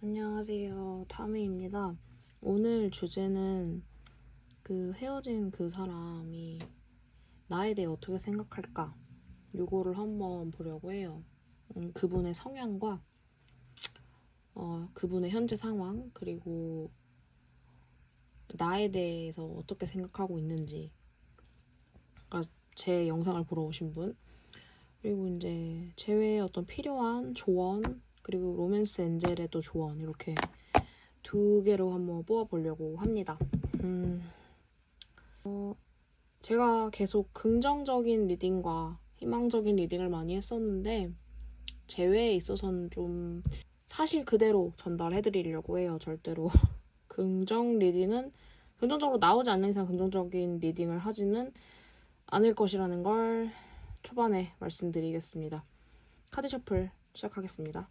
안녕하세요. 타미입니다. 오늘 주제는 헤어진 그 사람이 나에 대해 어떻게 생각할까? 요거를 한번 보려고 해요. 그분의 성향과 그분의 현재 상황, 그리고 나에 대해서 어떻게 생각하고 있는지. 그러니까 제 영상을 보러 오신 분, 그리고 이제 제 외에 어떤 필요한 조언, 그리고 로맨스 엔젤의 또 조언, 이렇게 두 개로 한번 뽑아보려고 합니다. 제가 계속 긍정적인 리딩과 희망적인 리딩을 많이 했었는데 제외에 있어서는 좀 사실 그대로 전달해드리려고 해요. 절대로 긍정적으로 나오지 않는 이상 긍정적인 리딩을 하지는 않을 것이라는 걸 초반에 말씀드리겠습니다. 카드 셔플 시작하겠습니다.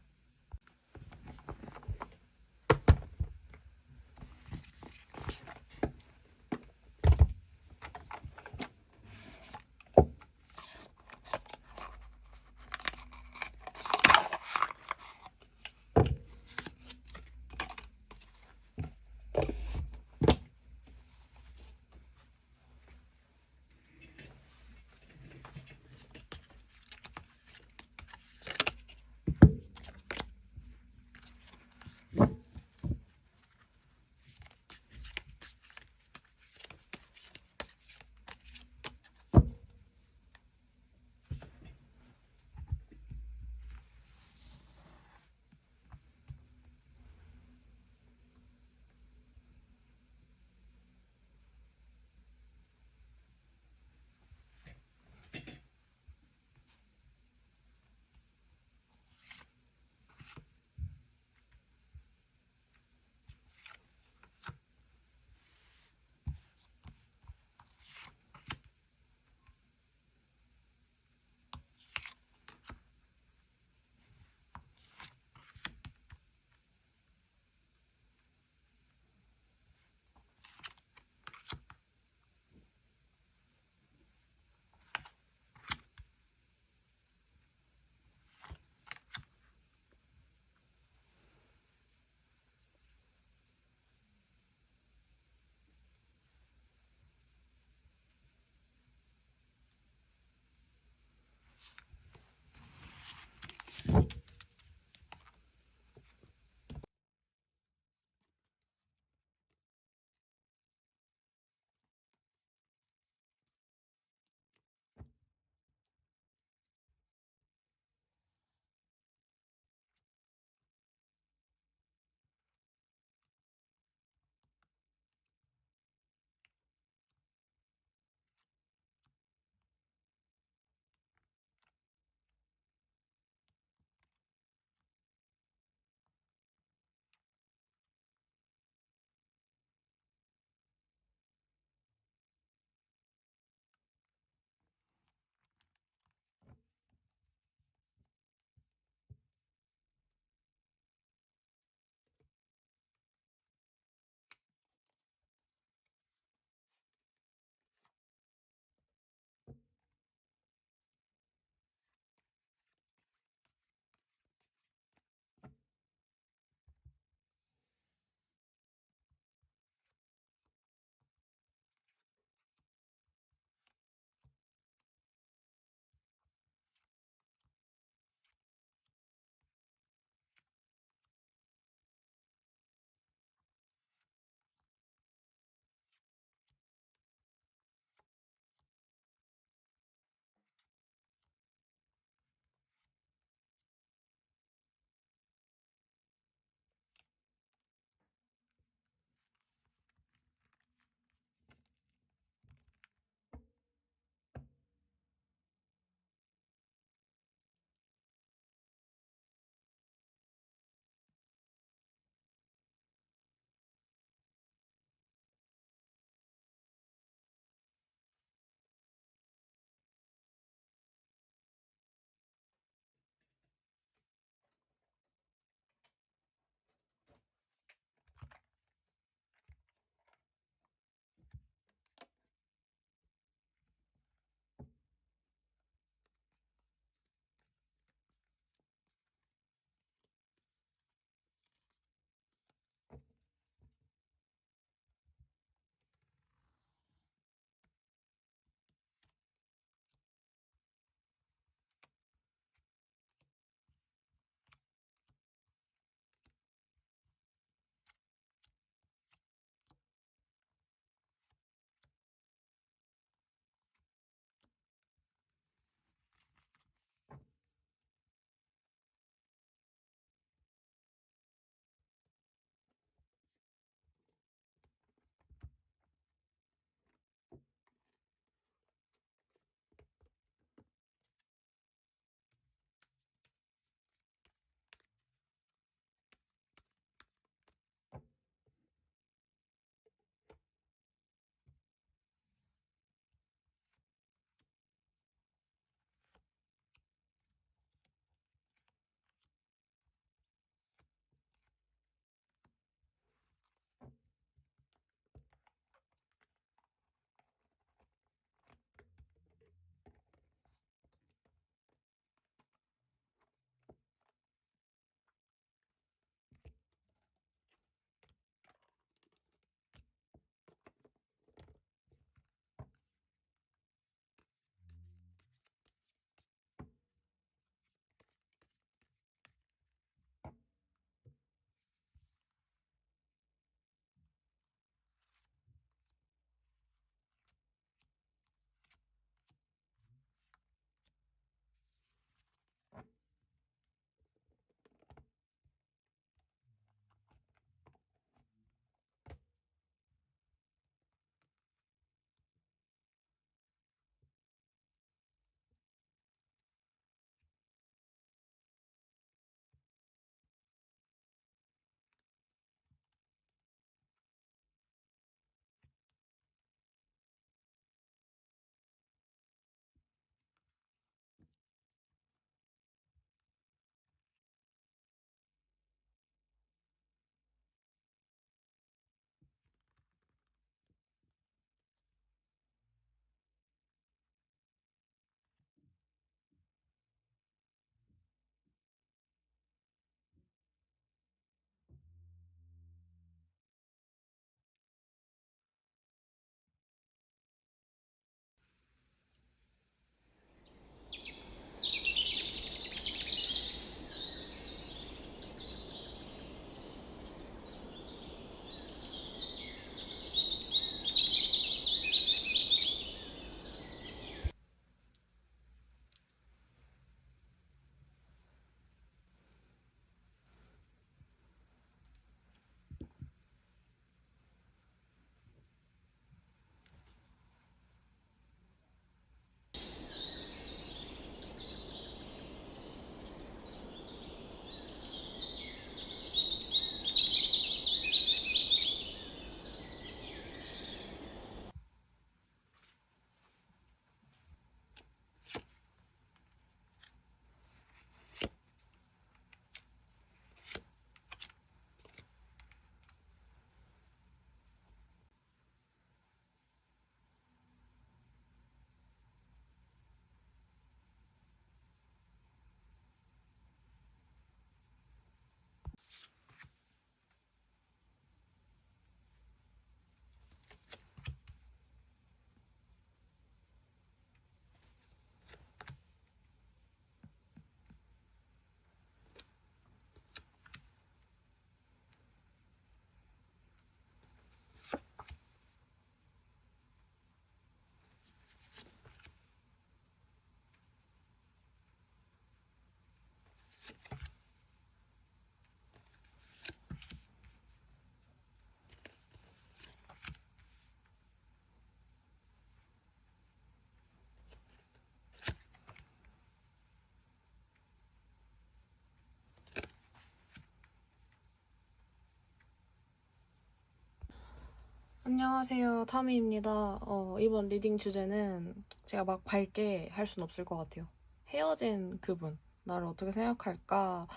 안녕하세요, 타미입니다. 이번 리딩 주제는 제가 막 밝게 할 순 없을 것 같아요. 헤어진 그분, 나를 어떻게 생각할까?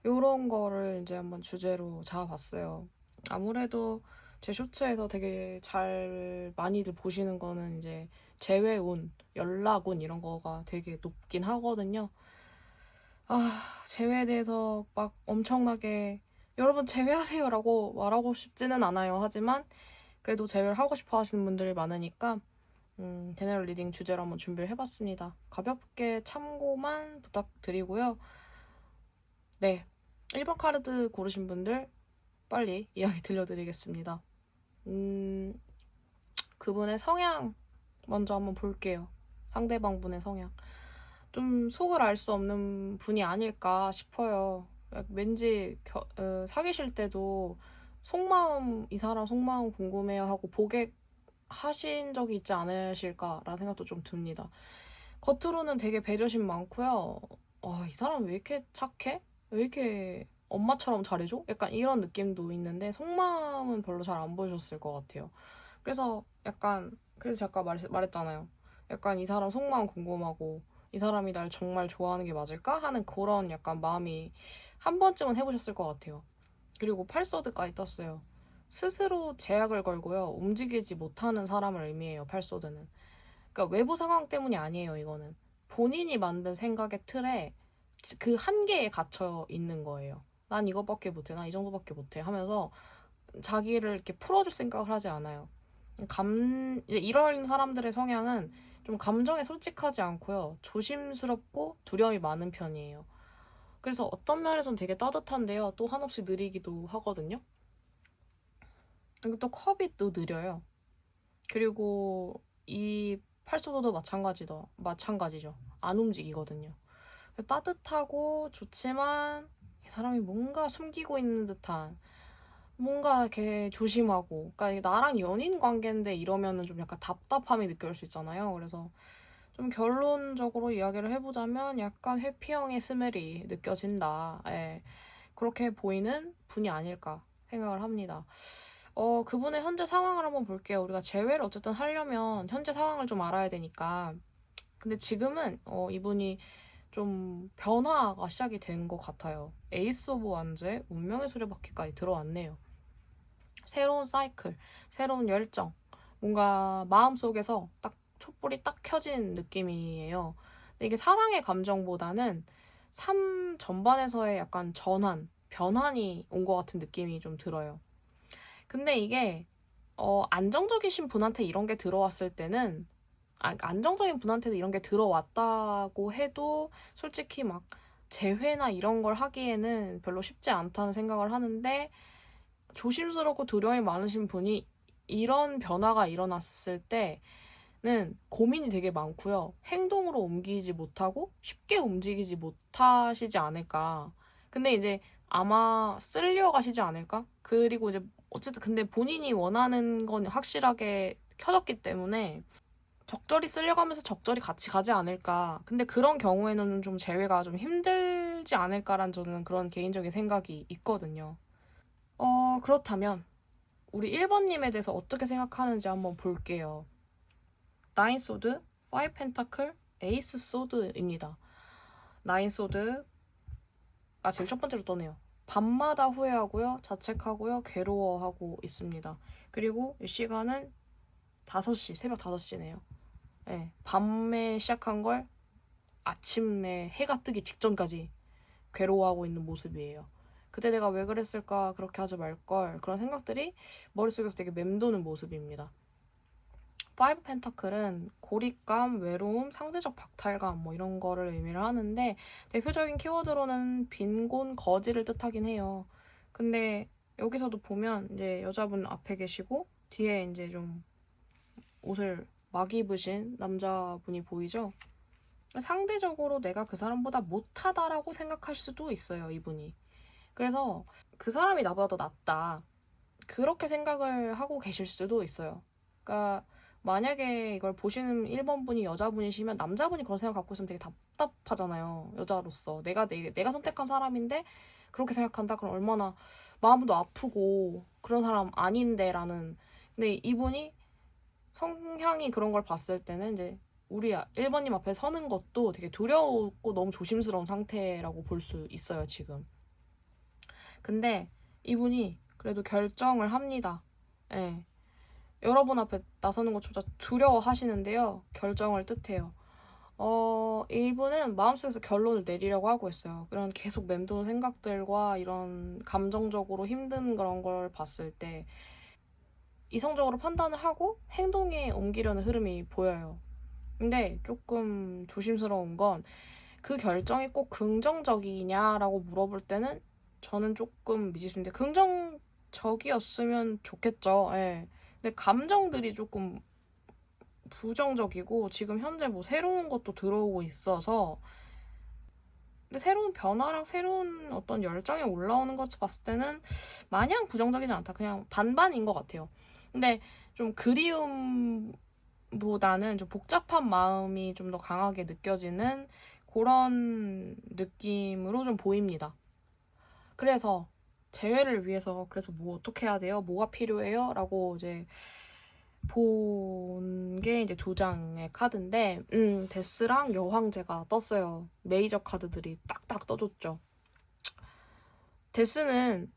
요런 거를 이제 한번 주제로 잡아봤어요. 아무래도 제 쇼츠에서 되게 잘 많이들 보시는 거는 이제 재회운, 연락운 이런 거가 되게 높긴 하거든요. 재회에 대해서 막 엄청나게 여러분 재회하세요라고 말하고 싶지는 않아요. 하지만 그래도 재회를 하고 싶어 하시는 분들이 많으니까 제너럴 리딩 주제로 한번 준비를 해봤습니다. 가볍게 참고만 부탁드리고요. 네, 1번 카드 고르신 분들 빨리 이야기 들려드리겠습니다. 그분의 성향 먼저 한번 볼게요. 상대방 분의 성향. 좀 속을 알 수 없는 분이 아닐까 싶어요. 왠지 사귀실 때도 속마음, 이 사람 속마음 궁금해요 하고 보객하신 적이 있지 않으실까라는 생각도 좀 듭니다. 겉으로는 되게 배려심 많고요. 이 사람 왜 이렇게 착해? 왜 이렇게 엄마처럼 잘해줘? 약간 이런 느낌도 있는데 속마음은 별로 잘 안 보여줬을 것 같아요. 그래서 제가 말했잖아요. 약간 이 사람 속마음 궁금하고 이 사람이 날 정말 좋아하는 게 맞을까? 하는 그런 약간 마음이 한 번쯤은 해보셨을 것 같아요. 그리고 팔소드까지 떴어요. 스스로 제약을 걸고요. 움직이지 못하는 사람을 의미해요. 팔소드는. 그러니까 외부 상황 때문이 아니에요. 이거는. 본인이 만든 생각의 틀에 그 한계에 갇혀 있는 거예요. 난 이거밖에 못해. 난 이 정도밖에 못해. 하면서 자기를 이렇게 풀어줄 생각을 하지 않아요. 이런 사람들의 성향은 좀 감정에 솔직하지 않고요. 조심스럽고 두려움이 많은 편이에요. 그래서 어떤 면에서는 되게 따뜻한데요. 또 한없이 느리기도 하거든요. 그리고 또 컵이 또 느려요. 그리고 이 팔소도도 마찬가지죠. 안 움직이거든요. 따뜻하고 좋지만 이 사람이 뭔가 숨기고 있는 듯한 뭔가 이렇게 조심하고 그러니까 나랑 연인 관계인데 이러면은 좀 약간 답답함이 느껴질 수 있잖아요. 그래서 좀 결론적으로 이야기를 해보자면 약간 회피형의 스멜이 느껴진다. 예. 그렇게 보이는 분이 아닐까 생각을 합니다. 그분의 현재 상황을 한번 볼게요. 우리가 재회를 어쨌든 하려면 현재 상황을 좀 알아야 되니까. 근데 지금은 이분이 좀 변화가 시작이 된 것 같아요. 에이스 오브 완즈의 운명의 수레바퀴까지 들어왔네요. 새로운 사이클, 새로운 열정, 뭔가 마음속에서 딱 촛불이 딱 켜진 느낌이에요. 근데 이게 사랑의 감정보다는 삶 전반에서의 약간 변환이 온 것 같은 느낌이 좀 들어요. 근데 이게 안정적이신 분한테 이런 게 들어왔을 때는 안정적인 분한테도 이런 게 들어왔다고 해도 솔직히 막 재회나 이런 걸 하기에는 별로 쉽지 않다는 생각을 하는데 조심스럽고 두려움이 많으신 분이 이런 변화가 일어났을 때는 고민이 되게 많고요. 행동으로 옮기지 못하고 쉽게 움직이지 못하시지 않을까. 근데 이제 아마 쓸려 가시지 않을까? 그리고 이제 어쨌든 근데 본인이 원하는 건 확실하게 켜졌기 때문에 적절히 쓸려가면서 적절히 같이 가지 않을까. 근데 그런 경우에는 좀 재회가 좀 힘들지 않을까라는 저는 그런 개인적인 생각이 있거든요. 그렇다면 우리 1번님에 대해서 어떻게 생각하는지 한번 볼게요. 9 소드, 5 펜타클, 에이스 소드입니다. 9 소드, 제일 첫 번째로 떠네요. 밤마다 후회하고요, 자책하고요, 괴로워하고 있습니다. 그리고 이 시간은 5시, 새벽 5시네요. 네, 밤에 시작한 걸 아침에 해가 뜨기 직전까지 괴로워하고 있는 모습이에요. 그때 내가 왜 그랬을까, 그렇게 하지 말걸, 그런 생각들이 머릿속에서 되게 맴도는 모습입니다. 5 펜타클은 고립감, 외로움, 상대적 박탈감 뭐 이런 거를 의미를 하는데 대표적인 키워드로는 빈곤, 거지를 뜻하긴 해요. 근데 여기서도 보면 이제 여자분 앞에 계시고 뒤에 이제 좀 옷을 막 입으신 남자분이 보이죠? 상대적으로 내가 그 사람보다 못하다라고 생각할 수도 있어요, 이분이. 그래서 그 사람이 나보다 더 낫다. 그렇게 생각을 하고 계실 수도 있어요. 그러니까 만약에 이걸 보시는 1번 분이 여자분이시면 남자분이 그런 생각 갖고 있으면 되게 답답하잖아요. 여자로서. 내가 선택한 사람인데 그렇게 생각한다? 그럼 얼마나 마음도 아프고 그런 사람 아닌데 라는 근데 이분이 성향이 그런 걸 봤을 때는 이제 우리 1번님 앞에 서는 것도 되게 두려웠고 너무 조심스러운 상태라고 볼 수 있어요, 지금. 근데 이분이 그래도 결정을 합니다. 예. 여러분 앞에 나서는 것조차 두려워하시는데요. 결정을 뜻해요. 이분은 마음속에서 결론을 내리려고 하고 있어요. 이런 계속 맴도는 생각들과 이런 감정적으로 힘든 그런 걸 봤을 때 이성적으로 판단을 하고 행동에 옮기려는 흐름이 보여요. 근데 조금 조심스러운 건 그 결정이 꼭 긍정적이냐라고 물어볼 때는 저는 조금 미지수인데 긍정적이었으면 좋겠죠. 예. 근데 감정들이 조금 부정적이고 지금 현재 뭐 새로운 것도 들어오고 있어서 근데 새로운 변화랑 새로운 어떤 열정이 올라오는 것 봤을 때는 마냥 부정적이지 않다. 그냥 반반인 것 같아요. 근데 좀 그리움보다는 좀 복잡한 마음이 좀 더 강하게 느껴지는 그런 느낌으로 좀 보입니다. 그래서 재회를 위해서 그래서 뭐 어떻게 해야 돼요? 뭐가 필요해요? 라고 이제 본 게 이제 2장의 카드인데 데스랑 여황제가 떴어요. 메이저 카드들이 딱딱 떠줬죠. 데스는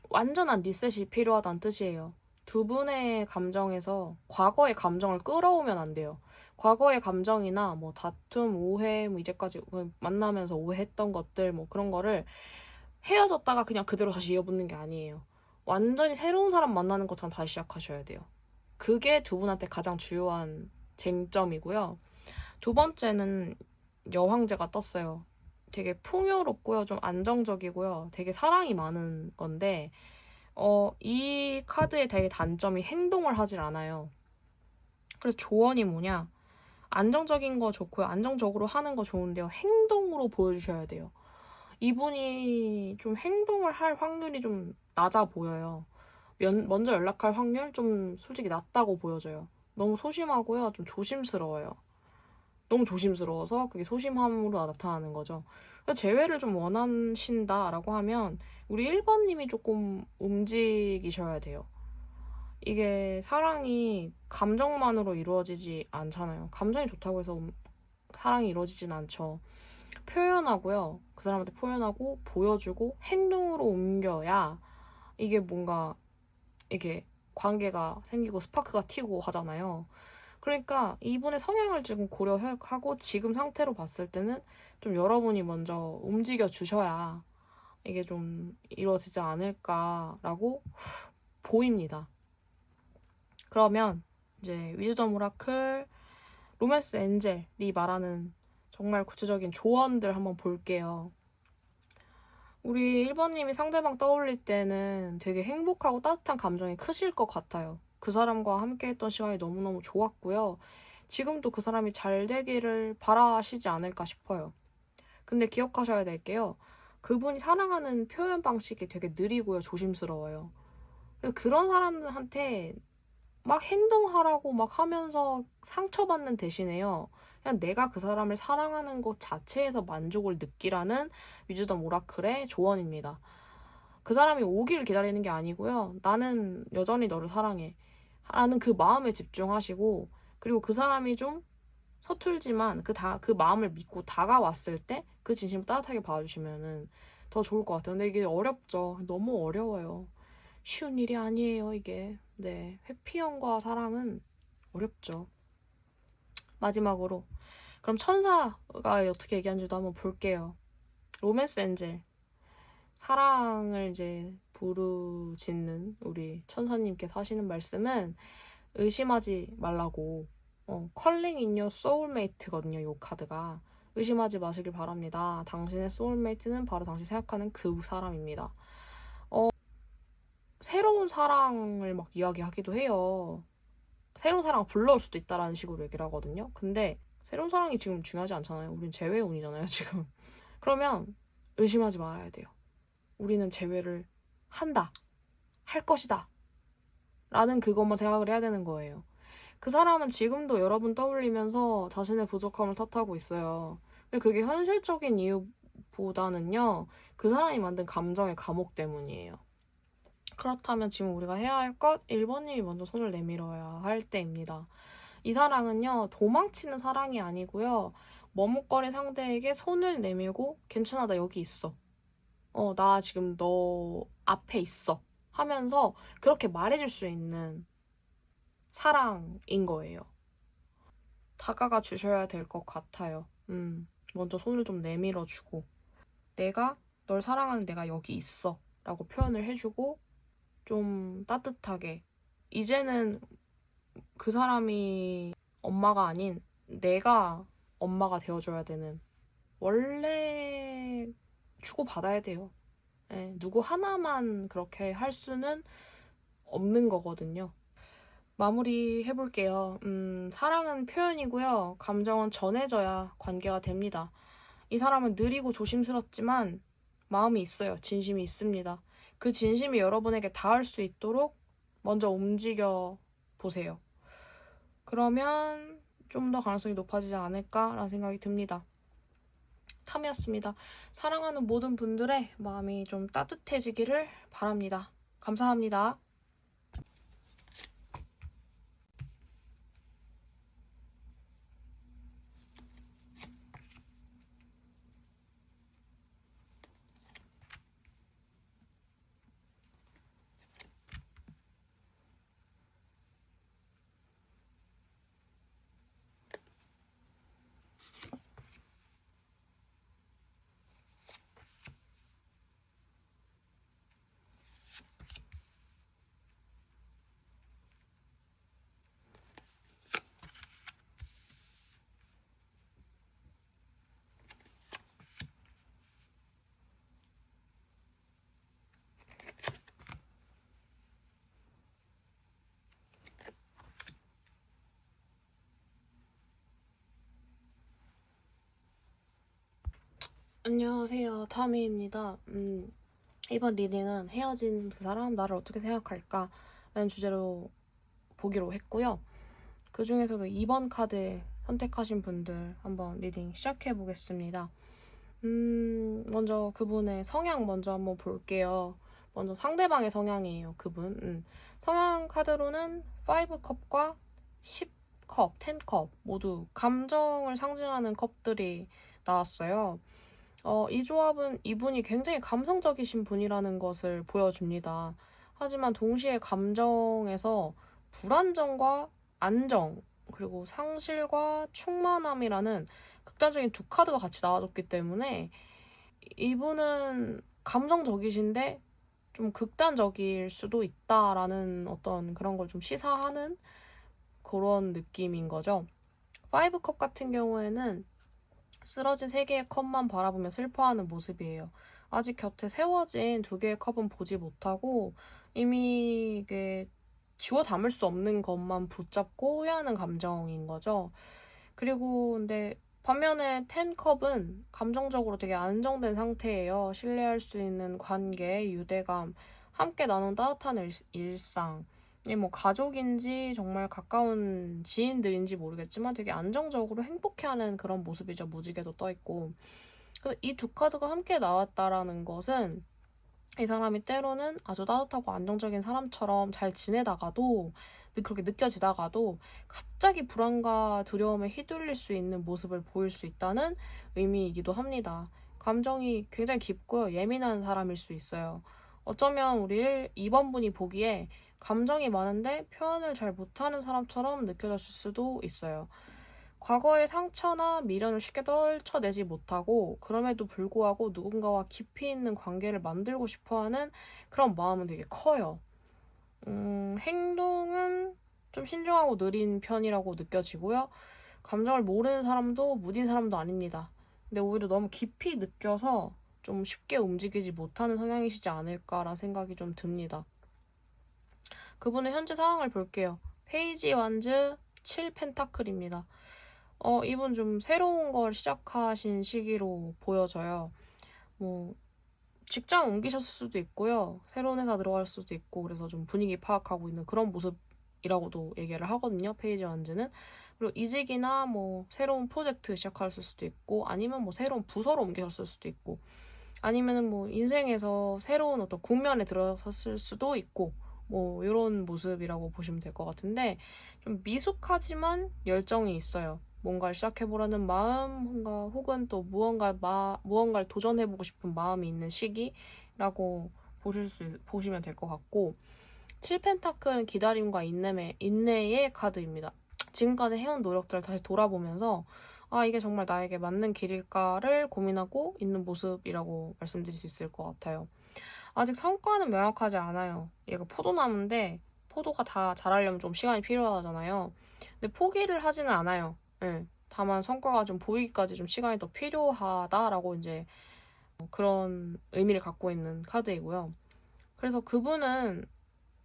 완전한 리셋이 필요하다는 뜻이에요. 두 분의 감정에서 과거의 감정을 끌어오면 안 돼요. 과거의 감정이나 뭐 다툼, 오해, 뭐 이제까지 만나면서 오해했던 것들 뭐 그런 거를 헤어졌다가 그냥 그대로 다시 이어붙는 게 아니에요. 완전히 새로운 사람 만나는 것처럼 다시 시작하셔야 돼요. 그게 두 분한테 가장 주요한 쟁점이고요. 두 번째는 여황제가 떴어요. 되게 풍요롭고요. 좀 안정적이고요. 되게 사랑이 많은 건데 이 카드의 되게 단점이 행동을 하질 않아요. 그래서 조언이 뭐냐? 안정적인 거 좋고요. 안정적으로 하는 거 좋은데요. 행동으로 보여주셔야 돼요. 이분이 좀 행동을 할 확률이 좀 낮아 보여요. 먼저 연락할 확률 좀 솔직히 낮다고 보여져요. 너무 소심하고요. 좀 조심스러워요. 너무 조심스러워서 그게 소심함으로 나타나는 거죠. 재회를 좀 원하신다라고 하면 우리 1번님이 조금 움직이셔야 돼요. 이게 사랑이 감정만으로 이루어지지 않잖아요. 감정이 좋다고 해서 사랑이 이루어지진 않죠. 표현하고요. 그 사람한테 표현하고 보여주고 행동으로 옮겨야 이게 뭔가 이게 관계가 생기고 스파크가 튀고 하잖아요. 그러니까 이분의 성향을 지금 고려하고 지금 상태로 봤을 때는 좀 여러분이 먼저 움직여 주셔야 이게 좀 이루어지지 않을까라고 보입니다. 그러면 이제 위즈덤 오라클, 로맨스 엔젤이 말하는 정말 구체적인 조언들 한번 볼게요. 우리 1번님이 상대방 떠올릴 때는 되게 행복하고 따뜻한 감정이 크실 것 같아요. 그 사람과 함께 했던 시간이 너무너무 좋았고요. 지금도 그 사람이 잘 되기를 바라시지 않을까 싶어요. 근데 기억하셔야 될 게요. 그분이 사랑하는 표현 방식이 되게 느리고요. 조심스러워요. 그런 사람들한테 막 행동하라고 막 하면서 상처받는 대신에요. 그냥 내가 그 사람을 사랑하는 것 자체에서 만족을 느끼라는 위즈덤 오라클의 조언입니다. 그 사람이 오기를 기다리는 게 아니고요. 나는 여전히 너를 사랑해. 라는 그 마음에 집중하시고 그리고 그 사람이 좀 서툴지만 그 마음을 믿고 다가왔을 때 그 진심을 따뜻하게 봐주시면은 더 좋을 것 같아요. 근데 이게 어렵죠. 너무 어려워요. 쉬운 일이 아니에요, 이게. 네. 회피형과 사랑은 어렵죠. 마지막으로. 그럼 천사가 어떻게 얘기하는지도 한번 볼게요. 로맨스 엔젤. 사랑을 이제 부르짖는 우리 천사님께서 하시는 말씀은 의심하지 말라고. 컬링 인 요 소울메이트거든요, 이 카드가. 의심하지 마시길 바랍니다. 당신의 소울메이트는 바로 당신이 생각하는 그 사람입니다. 새로운 사랑을 막 이야기하기도 해요. 새로운 사랑을 불러올 수도 있다라는 식으로 얘기를 하거든요. 근데 새로운 사랑이 지금 중요하지 않잖아요. 우린 재회운이잖아요, 지금. 그러면 의심하지 말아야 돼요. 우리는 재회를 한다. 할 것이다. 라는 그것만 생각을 해야 되는 거예요. 그 사람은 지금도 여러분 떠올리면서 자신의 부족함을 탓하고 있어요. 근데 그게 현실적인 이유보다는요. 그 사람이 만든 감정의 감옥 때문이에요. 그렇다면 지금 우리가 해야 할 것 1번님이 먼저 손을 내밀어야 할 때입니다. 이 사랑은요, 도망치는 사랑이 아니고요. 머뭇거린 상대에게 손을 내밀고 괜찮아, 나 여기 있어. 나 지금 너 앞에 있어. 하면서 그렇게 말해줄 수 있는 사랑인 거예요. 다가가 주셔야 될 것 같아요. 먼저 손을 좀 내밀어주고 내가 널 사랑하는 내가 여기 있어 라고 표현을 해주고 좀 따뜻하게 이제는 그 사람이 엄마가 아닌 내가 엄마가 되어줘야 되는 원래 주고받아야 돼요. 네, 누구 하나만 그렇게 할 수는 없는 거거든요. 마무리 해볼게요. 사랑은 표현이고요. 감정은 전해져야 관계가 됩니다. 이 사람은 느리고 조심스럽지만 마음이 있어요. 진심이 있습니다. 그 진심이 여러분에게 닿을 수 있도록 먼저 움직여 보세요. 그러면 좀 더 가능성이 높아지지 않을까라는 생각이 듭니다. 탐이었습니다. 사랑하는 모든 분들의 마음이 좀 따뜻해지기를 바랍니다. 감사합니다. 안녕하세요. 타미입니다. 이번 리딩은 헤어진 그 사람 나를 어떻게 생각할까? 라는 주제로 보기로 했고요. 그 중에서도 2번 카드 선택하신 분들 한번 리딩 시작해 보겠습니다. 먼저 그분의 성향 먼저 한번 볼게요. 먼저 상대방의 성향이에요. 그분. 성향 카드로는 5컵과 10컵, 10컵 모두 감정을 상징하는 컵들이 나왔어요. 이 조합은 이분이 굉장히 감성적이신 분이라는 것을 보여줍니다. 하지만 동시에 감정에서 불안정과 안정, 그리고 상실과 충만함이라는 극단적인 두 카드가 같이 나와줬기 때문에 이분은 감성적이신데 좀 극단적일 수도 있다라는 어떤 그런 걸 좀 시사하는 그런 느낌인 거죠. 5컵 같은 경우에는 쓰러진 3개의 컵만 바라보며 슬퍼하는 모습이에요. 아직 곁에 세워진 2개의 컵은 보지 못하고 이미 이게 지워 담을 수 없는 것만 붙잡고 후회하는 감정인 거죠. 그리고 근데 반면에 10컵은 감정적으로 되게 안정된 상태예요. 신뢰할 수 있는 관계, 유대감, 함께 나눈 따뜻한 일상. 뭐 가족인지 정말 가까운 지인들인지 모르겠지만 되게 안정적으로 행복해하는 그런 모습이죠. 무지개도 떠있고. 그래서 이 두 카드가 함께 나왔다라는 것은 이 사람이 때로는 아주 따뜻하고 안정적인 사람처럼 잘 지내다가도 그렇게 느껴지다가도 갑자기 불안과 두려움에 휘둘릴 수 있는 모습을 보일 수 있다는 의미이기도 합니다. 감정이 굉장히 깊고요. 예민한 사람일 수 있어요. 어쩌면 우리 2번 분이 보기에 감정이 많은데 표현을 잘 못하는 사람처럼 느껴졌을 수도 있어요. 과거의 상처나 미련을 쉽게 떨쳐내지 못하고 그럼에도 불구하고 누군가와 깊이 있는 관계를 만들고 싶어하는 그런 마음은 되게 커요. 행동은 좀 신중하고 느린 편이라고 느껴지고요. 감정을 모르는 사람도 무딘 사람도 아닙니다. 근데 오히려 너무 깊이 느껴서 좀 쉽게 움직이지 못하는 성향이시지 않을까라는 생각이 좀 듭니다. 그분의 현재 상황을 볼게요. 페이지 완즈 7 펜타클입니다. 이분 좀 새로운 걸 시작하신 시기로 보여져요. 뭐 직장 옮기셨을 수도 있고요. 새로운 회사 들어갈 수도 있고 그래서 좀 분위기 파악하고 있는 그런 모습이라고도 얘기를 하거든요. 페이지 완즈는. 그리고 이직이나 뭐 새로운 프로젝트 시작하셨을 수도 있고 아니면 뭐 새로운 부서로 옮기셨을 수도 있고 아니면은 뭐 인생에서 새로운 어떤 국면에 들어섰을 수도 있고 뭐 이런 모습이라고 보시면 될 것 같은데 좀 미숙하지만 열정이 있어요. 뭔가를 시작해보려는 마음, 뭔가 혹은 또 무언가를 도전해보고 싶은 마음이 있는 시기라고 보시면 될 것 같고 7펜타클은 기다림과 인내의 카드입니다. 지금까지 해온 노력들을 다시 돌아보면서 아, 이게 정말 나에게 맞는 길일까를 고민하고 있는 모습이라고 말씀드릴 수 있을 것 같아요. 아직 성과는 명확하지 않아요. 얘가 포도나무인데 포도가 다 자라려면 좀 시간이 필요하잖아요. 근데 포기를 하지는 않아요. 네. 다만 성과가 좀 보이기까지 좀 시간이 더 필요하다라고 이제 그런 의미를 갖고 있는 카드이고요. 그래서 그분은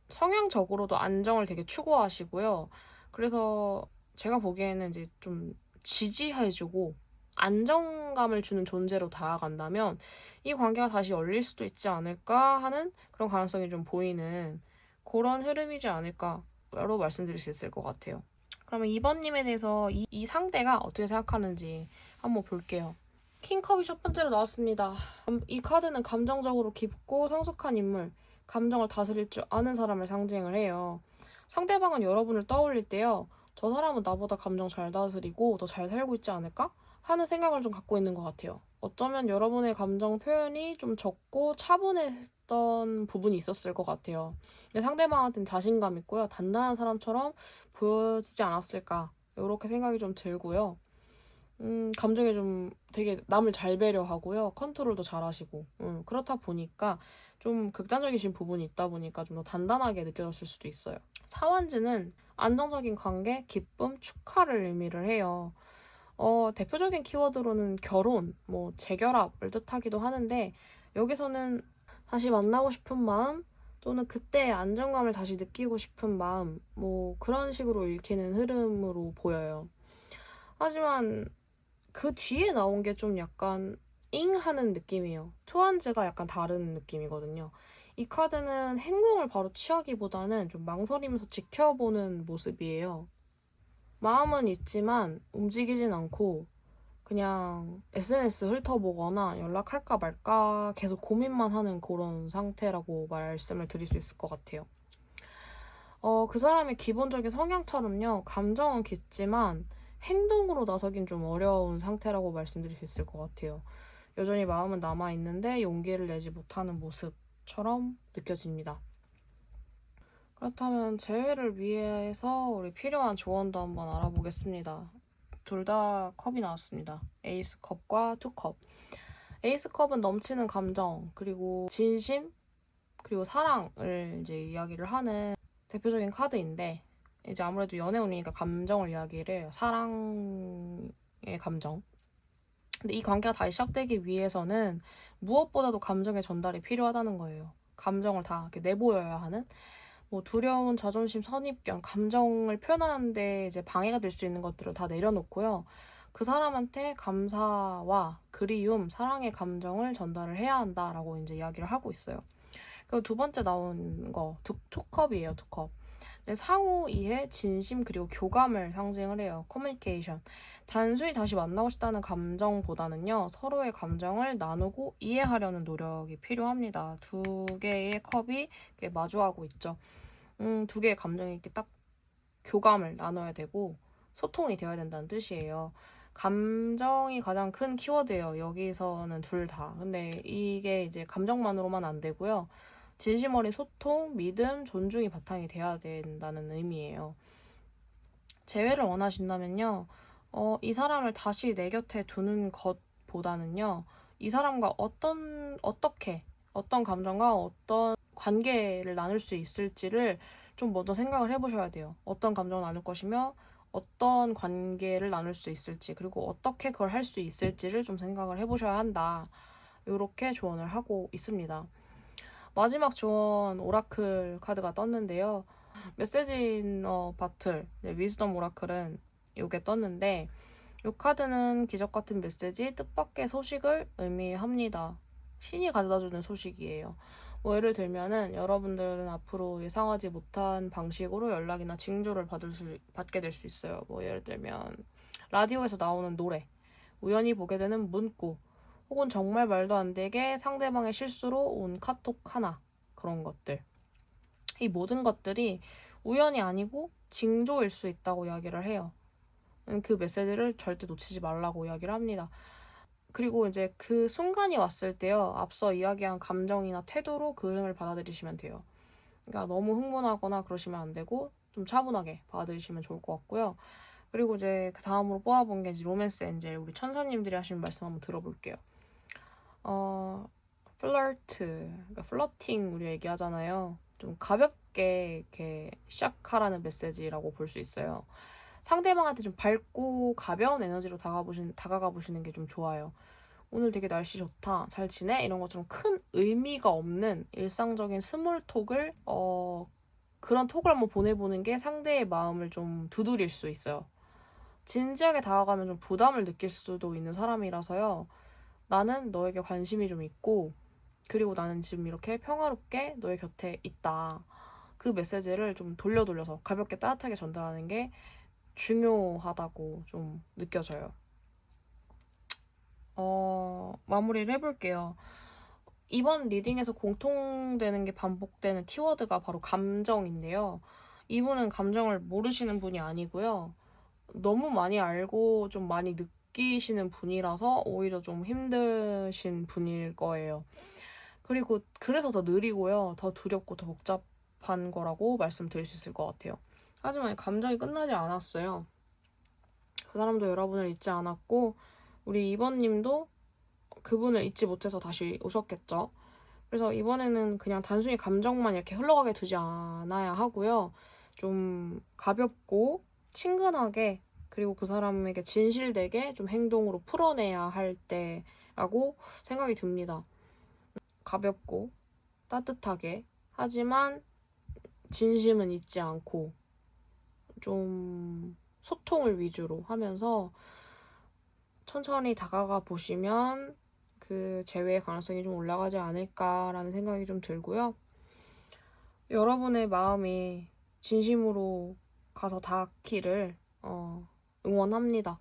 성향적으로도 안정을 되게 추구하시고요. 그래서 제가 보기에는 이제 좀 지지해주고 안정감을 주는 존재로 다가간다면 이 관계가 다시 열릴 수도 있지 않을까 하는 그런 가능성이 좀 보이는 그런 흐름이지 않을까로 말씀드릴 수 있을 것 같아요. 그러면 2번님에 대해서 이 상대가 어떻게 생각하는지 한번 볼게요. 킹컵이 첫 번째로 나왔습니다. 이 카드는 감정적으로 깊고 성숙한 인물, 감정을 다스릴 줄 아는 사람을 상징을 해요. 상대방은 여러분을 떠올릴 때요. 저 사람은 나보다 감정 잘 다스리고 더 잘 살고 있지 않을까? 하는 생각을 좀 갖고 있는 것 같아요. 어쩌면 여러분의 감정 표현이 좀 적고 차분했던 부분이 있었을 것 같아요. 근데 상대방한테는 자신감 있고요. 단단한 사람처럼 보여지지 않았을까? 이렇게 생각이 좀 들고요. 감정에 좀 되게 남을 잘 배려하고요. 컨트롤도 잘 하시고. 그렇다 보니까 좀 극단적이신 부분이 있다 보니까 좀 더 단단하게 느껴졌을 수도 있어요. 사원즈는 안정적인 관계, 기쁨, 축하를 의미를 해요. 대표적인 키워드로는 결혼, 뭐 재결합을 뜻하기도 하는데 여기서는 다시 만나고 싶은 마음 또는 그때의 안정감을 다시 느끼고 싶은 마음 뭐 그런 식으로 읽히는 흐름으로 보여요. 하지만 그 뒤에 나온 게 좀 약간 잉 하는 느낌이에요. 투한즈가 약간 다른 느낌이거든요. 이 카드는 행동을 바로 취하기보다는 좀 망설이면서 지켜보는 모습이에요. 마음은 있지만 움직이진 않고 그냥 SNS 훑어보거나 연락할까 말까 계속 고민만 하는 그런 상태라고 말씀을 드릴 수 있을 것 같아요. 그 사람의 기본적인 성향처럼요. 감정은 깊지만 행동으로 나서긴 좀 어려운 상태라고 말씀드릴 수 있을 것 같아요. 여전히 마음은 남아있는데 용기를 내지 못하는 모습처럼 느껴집니다. 그렇다면 재회를 위해서 우리 필요한 조언도 한번 알아보겠습니다. 둘 다 컵이 나왔습니다. 에이스 컵과 투 컵. 에이스 컵은 넘치는 감정, 그리고 진심, 그리고 사랑을 이제 이야기를 하는 대표적인 카드인데 이제 아무래도 연애운이니까 감정을 이야기를 해요. 사랑의 감정. 근데 이 관계가 다시 시작되기 위해서는 무엇보다도 감정의 전달이 필요하다는 거예요. 감정을 다 이렇게 내보여야 하는 뭐 두려움, 자존심, 선입견, 감정을 표현하는데 이제 방해가 될 수 있는 것들을 다 내려놓고요. 그 사람한테 감사와 그리움, 사랑의 감정을 전달을 해야 한다라고 이제 이야기를 하고 있어요. 그리고 두 번째 나온 거 투컵이에요. 투컵. 네, 상호 이해, 진심 그리고 교감을 상징을 해요. 커뮤니케이션. 단순히 다시 만나고 싶다는 감정보다는요. 서로의 감정을 나누고 이해하려는 노력이 필요합니다. 두 개의 컵이 이렇게 마주하고 있죠. 두 개의 감정이 이렇게 딱 교감을 나눠야 되고 소통이 되어야 된다는 뜻이에요. 감정이 가장 큰 키워드예요. 여기서는 둘 다. 근데 이게 이제 감정만으로만 안 되고요. 진심 어린 소통, 믿음, 존중이 바탕이 돼야 된다는 의미예요. 재회를 원하신다면요. 이 사람을 다시 내 곁에 두는 것보다는요. 이 사람과 어떤 감정과 어떤 관계를 나눌 수 있을지를 좀 먼저 생각을 해보셔야 돼요. 어떤 감정을 나눌 것이며 어떤 관계를 나눌 수 있을지 그리고 어떻게 그걸 할 수 있을지를 좀 생각을 해보셔야 한다. 이렇게 조언을 하고 있습니다. 마지막 조언 오라클 카드가 떴는데요. 메시지너 바틀, 위즈덤 오라클은 이게 떴는데 이 카드는 기적 같은 메시지, 뜻밖의 소식을 의미합니다. 신이 가져다주는 소식이에요. 뭐 예를 들면은 여러분들은 앞으로 예상하지 못한 방식으로 연락이나 징조를 받게 될 수 있어요. 뭐 예를 들면 라디오에서 나오는 노래, 우연히 보게 되는 문구, 혹은 정말 말도 안 되게 상대방의 실수로 온 카톡 하나, 그런 것들. 이 모든 것들이 우연이 아니고 징조일 수 있다고 이야기를 해요. 그 메시지를 절대 놓치지 말라고 이야기를 합니다. 그리고 이제 그 순간이 왔을 때요, 앞서 이야기한 감정이나 태도로 그 흐름을 받아들이시면 돼요. 그러니까 너무 흥분하거나 그러시면 안 되고 좀 차분하게 받아들이시면 좋을 것 같고요. 그리고 이제 그 다음으로 뽑아본 게 이제 로맨스 엔젤, 우리 천사님들이 하시는 말씀 한번 들어볼게요. 플러트, 그러니까 플러팅 우리 얘기하잖아요. 좀 가볍게 이렇게 시작하라는 메시지라고 볼 수 있어요. 상대방한테 좀 밝고 가벼운 에너지로 다가가 보시는 게 좀 좋아요. 오늘 되게 날씨 좋다, 잘 지내? 이런 것처럼 큰 의미가 없는 일상적인 스몰 톡을 그런 톡을 한번 보내보는 게 상대의 마음을 좀 두드릴 수 있어요. 진지하게 다가가면 좀 부담을 느낄 수도 있는 사람이라서요. 나는 너에게 관심이 좀 있고, 그리고 나는 지금 이렇게 평화롭게 너의 곁에 있다. 그 메시지를 좀 돌려서 가볍게 따뜻하게 전달하는 게 중요하다고 좀 느껴져요. 마무리를 해볼게요. 이번 리딩에서 공통되는 게 반복되는 키워드가 바로 감정인데요. 이분은 감정을 모르시는 분이 아니고요. 너무 많이 알고 좀 많이 느끼시는 분이라서 오히려 좀 힘드신 분일 거예요. 그리고 그래서 더 느리고요. 더 두렵고 더 복잡한 거라고 말씀드릴 수 있을 것 같아요. 하지만 감정이 끝나지 않았어요. 그 사람도 여러분을 잊지 않았고, 우리 2번님도 그분을 잊지 못해서 다시 오셨겠죠. 그래서 이번에는 그냥 단순히 감정만 이렇게 흘러가게 두지 않아야 하고요. 좀 가볍고 친근하게, 그리고 그 사람에게 진실되게 좀 행동으로 풀어내야 할 때라고 생각이 듭니다. 가볍고 따뜻하게, 하지만 진심은 잊지 않고 좀 소통을 위주로 하면서 천천히 다가가 보시면 그 재회의 가능성이 좀 올라가지 않을까라는 생각이 좀 들고요. 여러분의 마음이 진심으로 가서 닿기를 응원합니다.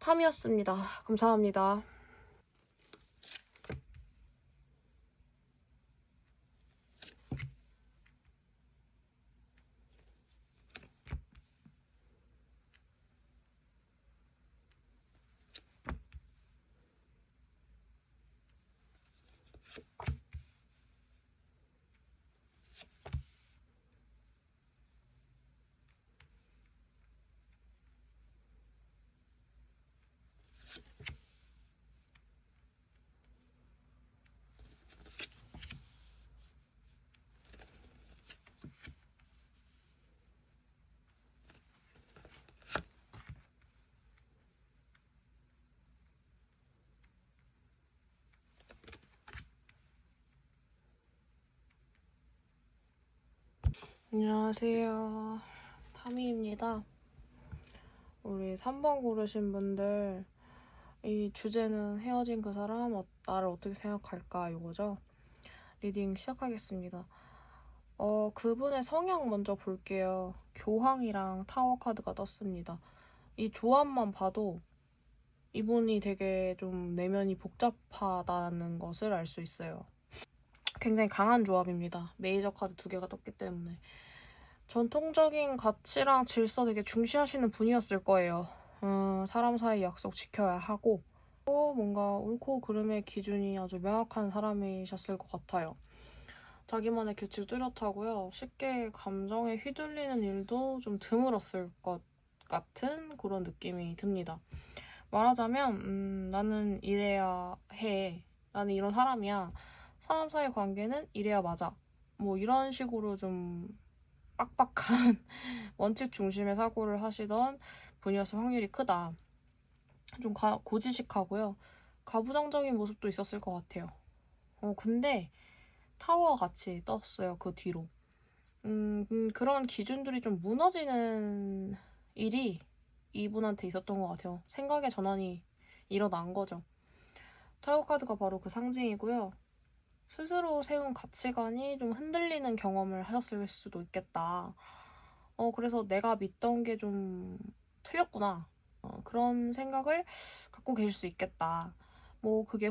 탐이었습니다. 감사합니다. 안녕하세요. 타미입니다. 우리 3번 고르신 분들, 이 주제는 헤어진 그 사람 나를 어떻게 생각할까 이거죠. 리딩 시작하겠습니다. 그분의 성향 먼저 볼게요. 교황이랑 타워 카드가 떴습니다. 이 조합만 봐도 이분이 되게 좀 내면이 복잡하다는 것을 알 수 있어요. 굉장히 강한 조합입니다. 메이저 카드 2개가 떴기 때문에. 전통적인 가치랑 질서 되게 중시하시는 분이었을 거예요. 사람 사이 약속 지켜야 하고, 뭔가 옳고 그름의 기준이 아주 명확한 사람이셨을 것 같아요. 자기만의 규칙 뚜렷하고요. 쉽게 감정에 휘둘리는 일도 좀 드물었을 것 같은 그런 느낌이 듭니다. 말하자면 나는 이래야 해. 나는 이런 사람이야. 사람 사이 관계는 이래야 맞아. 뭐 이런 식으로 좀 빡빡한 원칙 중심의 사고를 하시던 분이었을 확률이 크다. 좀 고지식하고요. 가부장적인 모습도 있었을 것 같아요. 근데 타워와 같이 떴어요. 그 뒤로. 그런 기준들이 좀 무너지는 일이 이분한테 있었던 것 같아요. 생각의 전환이 일어난 거죠. 타워 카드가 바로 그 상징이고요. 스스로 세운 가치관이 좀 흔들리는 경험을 하셨을 수도 있겠다. 그래서 내가 믿던 게 좀 틀렸구나. 그런 생각을 갖고 계실 수 있겠다. 뭐 그게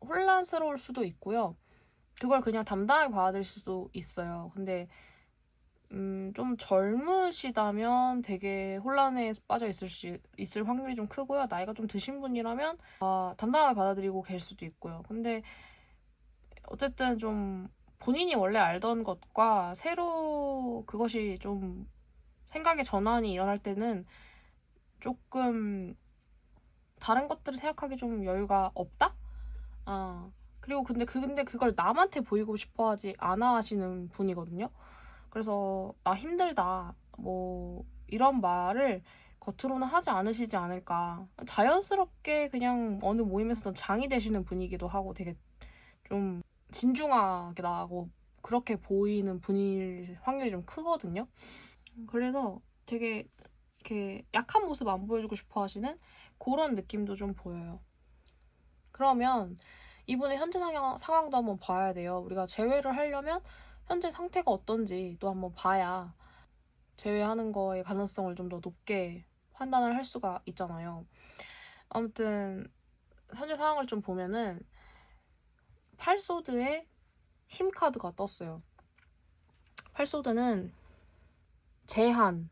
혼란스러울 수도 있고요. 그걸 그냥 담담하게 받아들일 수도 있어요. 근데 좀 젊으시다면 되게 혼란에 빠져 있을 확률이 좀 크고요. 나이가 좀 드신 분이라면 담담하게 받아들이고 계실 수도 있고요. 근데 어쨌든 좀 본인이 원래 알던 것과 새로 그것이 좀 생각의 전환이 일어날 때는 조금 다른 것들을 생각하기 좀 여유가 없다? 그리고 근데 그걸 남한테 보이고 싶어 하지 않아 하시는 분이거든요. 그래서 나 힘들다 뭐 이런 말을 겉으로는 하지 않으시지 않을까. 자연스럽게 그냥 어느 모임에서도 장이 되시는 분이기도 하고 되게 좀 진중하게 나고 그렇게 보이는 분일 확률이 좀 크거든요. 그래서 되게 이렇게 약한 모습 안 보여주고 싶어 하시는 그런 느낌도 좀 보여요. 그러면 이분의 현재 상황도 한번 봐야 돼요. 우리가 재회를 하려면 현재 상태가 어떤지 또 한번 봐야 재회하는 거의 가능성을 좀 더 높게 판단을 할 수가 있잖아요. 아무튼 현재 상황을 좀 보면은 8소드의 힘 카드가 떴어요. 8소드는 제한,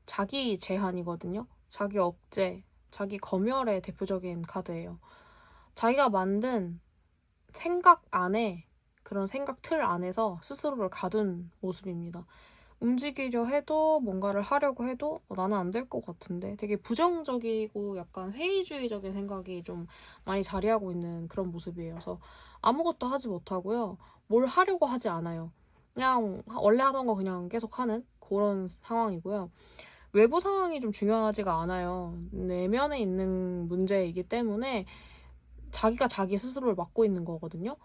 자기 제한이거든요. 자기 억제, 자기 검열의 대표적인 카드예요. 자기가 만든 생각 안에, 그런 생각 틀 안에서 스스로를 가둔 모습입니다. 움직이려 해도 뭔가를 하려고 해도 나는 안 될 것 같은데 되게 부정적이고 약간 회의주의적인 생각이 좀 많이 자리하고 있는 그런 모습이에요. 그래서 아무것도 하지 못하고요. 뭘 하려고 하지 않아요. 그냥 원래 하던 거 그냥 계속 하는 그런 상황이고요. 외부 상황이 좀 중요하지가 않아요. 내면에 있는 문제이기 때문에 자기가 자기 스스로를 막고 있는 거거든요.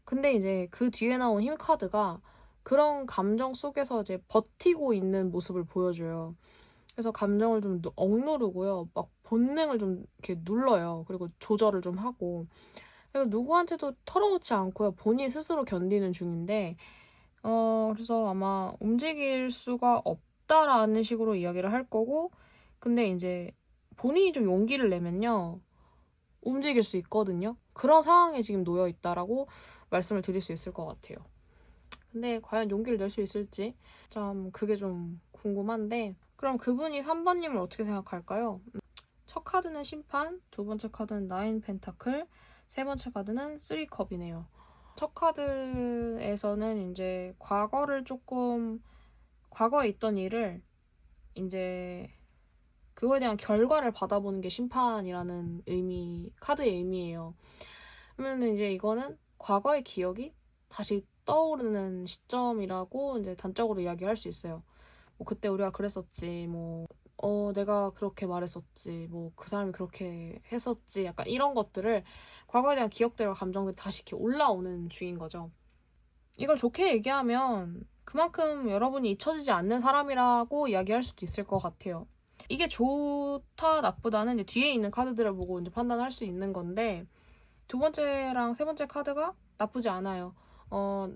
근데 이제 그 뒤에 나온 힘 카드가 그런 감정 속에서 이제 버티고 있는 모습을 보여줘요. 그래서 감정을 좀 억누르고요. 막 본능을 좀 이렇게 눌러요. 그리고 조절을 좀 하고. 그래서 누구한테도 털어놓지 않고요. 본인 스스로 견디는 중인데, 그래서 아마 움직일 수가 없다라는 식으로 이야기를 할 거고, 근데 이제 본인이 좀 용기를 내면요. 움직일 수 있거든요. 그런 상황에 지금 놓여 있다라고 말씀을 드릴 수 있을 것 같아요. 근데 과연 용기를 낼 수 있을지 참 그게 좀 궁금한데, 그럼 그분이 3번님을 어떻게 생각할까요? 첫 카드는 심판, 두 번째 카드는 나인 펜타클, 세 번째 카드는 3컵이네요. 첫 카드에서는 이제 과거에 있던 일을 이제 그거에 대한 결과를 받아보는 게 심판이라는 카드의 의미예요. 그러면 이제 이거는 과거의 기억이 다시 떠오르는 시점이라고 이제 단적으로 이야기할 수 있어요. 뭐 그때 우리가 그랬었지, 뭐 내가 그렇게 말했었지, 뭐 그 사람이 그렇게 했었지, 약간 이런 것들을 과거에 대한 기억들과 감정들이 다시 이렇게 올라오는 중인 거죠. 이걸 좋게 얘기하면 그만큼 여러분이 잊혀지지 않는 사람이라고 이야기할 수도 있을 것 같아요. 이게 좋다 나쁘다는 뒤에 있는 카드들을 보고 이제 판단할 수 있는 건데, 두 번째랑 세 번째 카드가 나쁘지 않아요.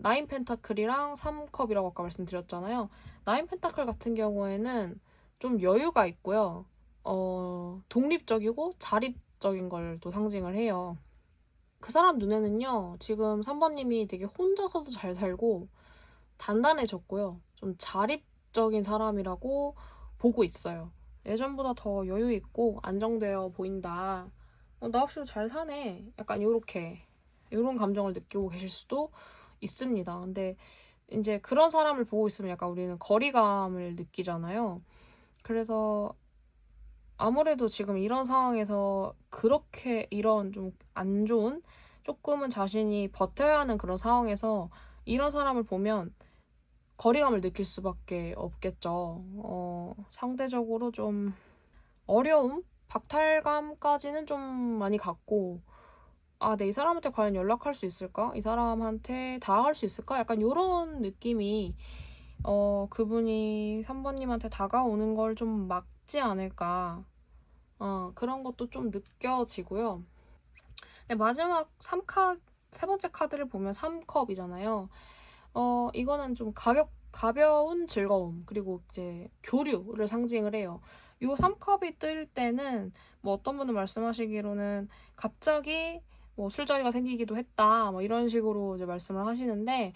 나인 펜타클이랑 3컵이라고 아까 말씀드렸잖아요. 나인 펜타클 같은 경우에는 좀 여유가 있고요. 독립적이고 자립적인 걸 또 상징을 해요. 그 사람 눈에는요, 지금 3번님이 되게 혼자서도 잘 살고 단단해졌고요. 좀 자립적인 사람이라고 보고 있어요. 예전보다 더 여유 있고 안정되어 보인다. 나 없이도 잘 사네. 약간 이런 감정을 느끼고 계실 수도 있습니다. 근데 이제 그런 사람을 보고 있으면 약간 우리는 거리감을 느끼잖아요. 그래서 아무래도 지금 이런 상황에서 그렇게 이런 좀 안 좋은, 조금은 자신이 버텨야 하는 그런 상황에서 이런 사람을 보면 거리감을 느낄 수밖에 없겠죠. 상대적으로 좀 어려움? 박탈감까지는 좀 많이 갔고, 이 사람한테 과연 연락할 수 있을까? 이 사람한테 다가갈 수 있을까? 약간 이런 느낌이 그분이 3번님한테 다가오는 걸 좀 막지 않을까. 그런 것도 좀 느껴지고요. 근데 마지막 세 번째 카드를 보면 3컵이잖아요. 이거는 좀 가벼운 즐거움, 그리고 이제 교류를 상징을 해요. 이 3컵이 뜰 때는 뭐 어떤 분은 말씀하시기로는 갑자기 뭐 술자리가 생기기도 했다 뭐 이런 식으로 이제 말씀을 하시는데,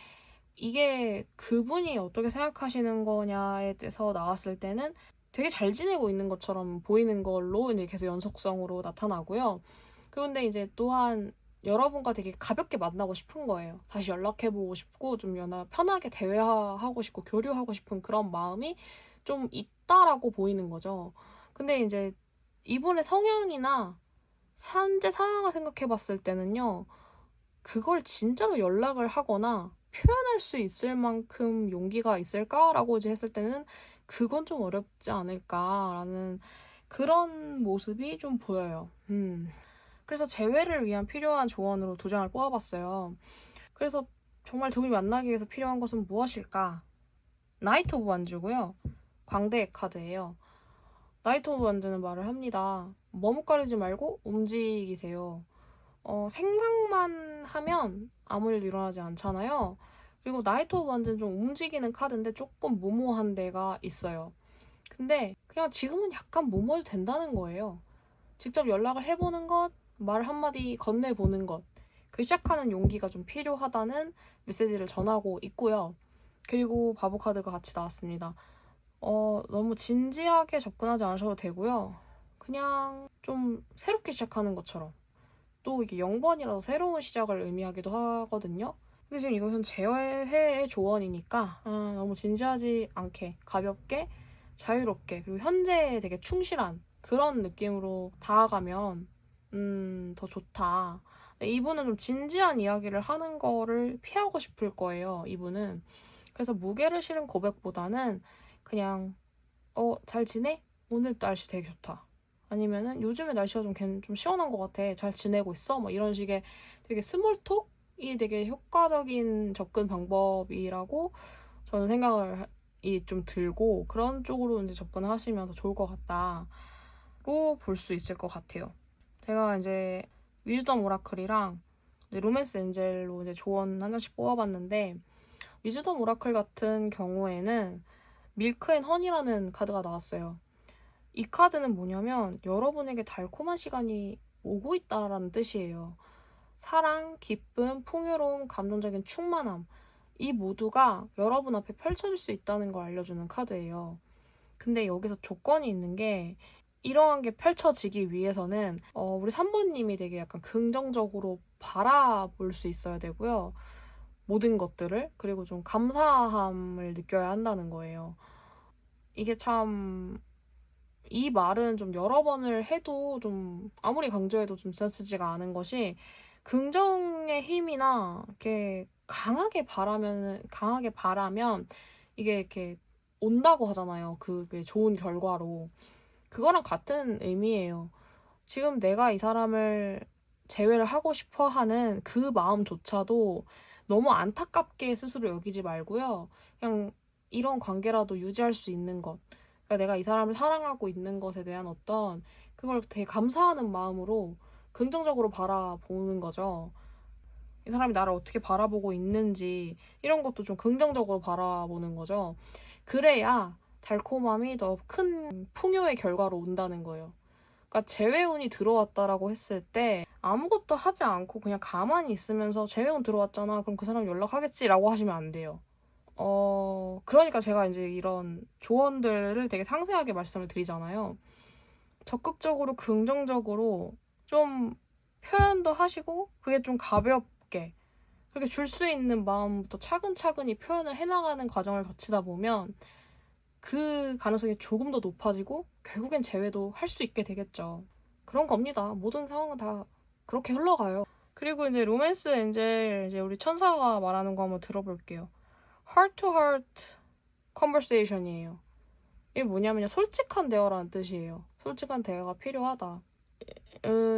이게 그분이 어떻게 생각하시는 거냐에 대해서 나왔을 때는 되게 잘 지내고 있는 것처럼 보이는 걸로 이제 계속 연속성으로 나타나고요. 그런데 이제 또한 여러분과 되게 가볍게 만나고 싶은 거예요. 다시 연락해보고 싶고 좀 편하게 대화하고 싶고 교류하고 싶은 그런 마음이 좀 있다라고 보이는 거죠. 근데 이제 이분의 성향이나 현재 상황을 생각해봤을 때는요, 그걸 진짜로 연락을 하거나 표현할 수 있을 만큼 용기가 있을까라고 이제 했을 때는 그건 좀 어렵지 않을까라는 그런 모습이 좀 보여요. 그래서 재회를 위한 필요한 조언으로 2장을 뽑아봤어요. 그래서 정말 두 분이 만나기 위해서 필요한 것은 무엇일까? 나이트 오브 완즈고요. 광대의 카드예요. 나이트 오브 완즈는 말을 합니다. 머뭇거리지 말고 움직이세요. 생각만 하면 아무 일도 일어나지 않잖아요. 그리고 나이트 오브 완즈는 좀 움직이는 카드인데 조금 무모한 데가 있어요. 근데 그냥 지금은 약간 무모해도 된다는 거예요. 직접 연락을 해보는 것, 말 한마디 건네보는 것, 그 시작하는 용기가 좀 필요하다는 메시지를 전하고 있고요. 그리고 바보 카드가 같이 나왔습니다. 너무 진지하게 접근하지 않으셔도 되고요. 그냥 좀 새롭게 시작하는 것처럼. 또 이게 0번이라서 새로운 시작을 의미하기도 하거든요. 근데 지금 이것은 재회의 조언이니까 너무 진지하지 않게 가볍게 자유롭게 그리고 현재에 되게 충실한 그런 느낌으로 다가가면 더 좋다. 이분은 좀 진지한 이야기를 하는 거를 피하고 싶을 거예요. 이분은. 그래서 무게를 실은 고백보다는 그냥 잘 지내? 오늘 날씨 되게 좋다. 아니면은 요즘에 날씨가 좀 시원한 것 같아. 잘 지내고 있어? 뭐 이런 식의 되게 스몰톡이 되게 효과적인 접근 방법이라고 저는 생각이 좀 들고, 그런 쪽으로 이제 접근을 하시면 더 좋을 것 같다로 볼 수 있을 것 같아요. 제가 이제 위즈덤 오라클이랑 로맨스 엔젤로 이제 조언 한 장씩 뽑아봤는데, 위즈덤 오라클 같은 경우에는 밀크 앤 허니라는 카드가 나왔어요. 이 카드는 뭐냐면 여러분에게 달콤한 시간이 오고 있다라는 뜻이에요. 사랑, 기쁨, 풍요로움, 감정적인 충만함, 이 모두가 여러분 앞에 펼쳐질 수 있다는 걸 알려주는 카드예요. 근데 여기서 조건이 있는 게, 이러한 게 펼쳐지기 위해서는 우리 3번님이 되게 약간 긍정적으로 바라볼 수 있어야 되고요. 모든 것들을. 그리고 좀 감사함을 느껴야 한다는 거예요. 이게 참, 이 말은 좀 여러 번을 해도 좀 아무리 강조해도 좀 지나치지가 않은 것이, 긍정의 힘이나 이렇게 강하게 바라면 이게 이렇게 온다고 하잖아요. 그게 좋은 결과로. 그거랑 같은 의미예요. 지금 내가 이 사람을 재회를 하고 싶어 하는 그 마음조차도 너무 안타깝게 스스로 여기지 말고요. 그냥 이런 관계라도 유지할 수 있는 것. 그러니까 내가 이 사람을 사랑하고 있는 것에 대한 그걸 되게 감사하는 마음으로 긍정적으로 바라보는 거죠. 이 사람이 나를 어떻게 바라보고 있는지 이런 것도 좀 긍정적으로 바라보는 거죠. 그래야 달콤함이 더 큰 풍요의 결과로 온다는 거예요. 그러니까 재회운이 들어왔다라고 했을 때 아무것도 하지 않고 그냥 가만히 있으면서 재회운 들어왔잖아, 그럼 그 사람 연락하겠지라고 하시면 안 돼요. 그러니까 제가 이제 이런 조언들을 되게 상세하게 말씀을 드리잖아요. 적극적으로 긍정적으로 좀 표현도 하시고, 그게 좀 가볍게 그렇게 줄 수 있는 마음부터 차근차근히 표현을 해나가는 과정을 거치다 보면 그 가능성이 조금 더 높아지고 결국엔 재회도 할 수 있게 되겠죠. 그런 겁니다. 모든 상황은 다 그렇게 흘러가요. 그리고 이제 로맨스 엔젤, 이제 우리 천사가 말하는 거 한번 들어볼게요. Heart to heart conversation이에요. 이게 뭐냐면요, 솔직한 대화라는 뜻이에요. 솔직한 대화가 필요하다.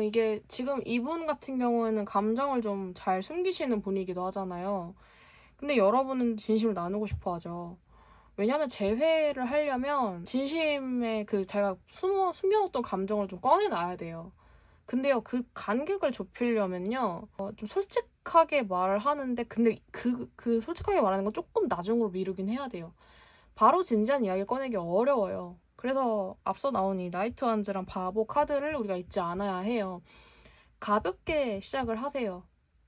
이게 지금 이분 같은 경우에는 감정을 좀 잘 숨기시는 분이기도 하잖아요. 근데 여러분은 진심을 나누고 싶어 하죠. 왜냐면 재회를 하려면 진심의 자기가 숨겨놓던 감정을 좀 꺼내놔야 돼요. 근데요, 그 간격을 좁히려면요, 좀 솔직하게 말을 하는데, 근데 그 솔직하게 말하는 건 조금 나중으로 미루긴 해야 돼요. 바로 진지한 이야기 꺼내기 어려워요. 그래서 앞서 나온 이 나이트 완즈랑 바보 카드를 우리가 잊지 않아야 해요. 가볍게 시작을 하세요.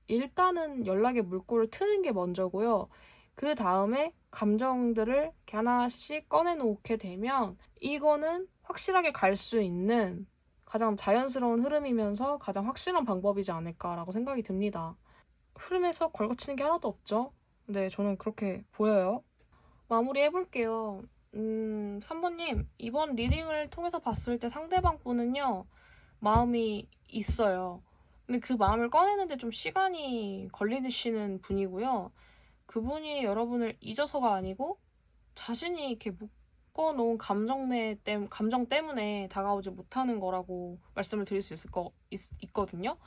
일단은 연락의 물꼬를 트는 게 먼저고요. 그 다음에 감정들을 이렇게 하나씩 꺼내놓게 되면 이거는 확실하게 갈 수 있는 가장 자연스러운 흐름이면서 가장 확실한 방법이지 않을까라고 생각이 듭니다. 흐름에서 걸거치는 게 하나도 없죠. 네, 저는 그렇게 보여요. 마무리 해볼게요. 3번님, 이번 리딩을 통해서 봤을 때 상대방 분은요, 마음이 있어요. 근데 그 마음을 꺼내는데 좀 시간이 걸리시는 분이고요. 그분이 여러분을 잊어서가 아니고 자신이 이렇게 묶어놓은 감정 때문에 다가오지 못하는 거라고 말씀을 드릴 수 있거든요.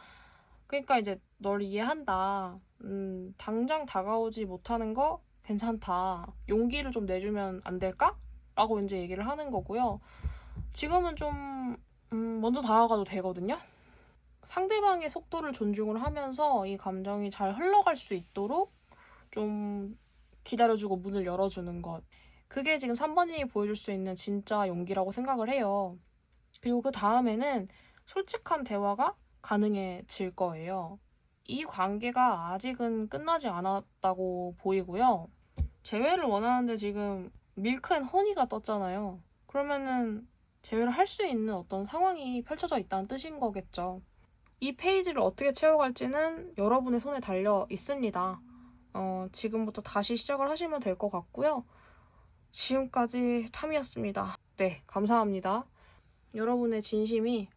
그러니까 이제 널 이해한다. 당장 다가오지 못하는 거 괜찮다. 용기를 좀 내주면 안 될까? 라고 이제 얘기를 하는 거고요. 지금은 좀 먼저 다가가도 되거든요. 상대방의 속도를 존중을 하면서 이 감정이 잘 흘러갈 수 있도록 좀 기다려주고 문을 열어주는 것. 그게 지금 3번님이 보여줄 수 있는 진짜 용기라고 생각을 해요. 그리고 그 다음에는 솔직한 대화가 가능해질 거예요. 이 관계가 아직은 끝나지 않았다고 보이고요. 재회를 원하는데 지금 밀크 앤 허니가 떴잖아요. 그러면은 재회를 할 수 있는 어떤 상황이 펼쳐져 있다는 뜻인 거겠죠. 이 페이지를 어떻게 채워갈지는 여러분의 손에 달려 있습니다. 지금부터 다시 시작을 하시면 될 것 같고요. 지금까지 탐이었습니다. 네, 감사합니다. 여러분의 진심이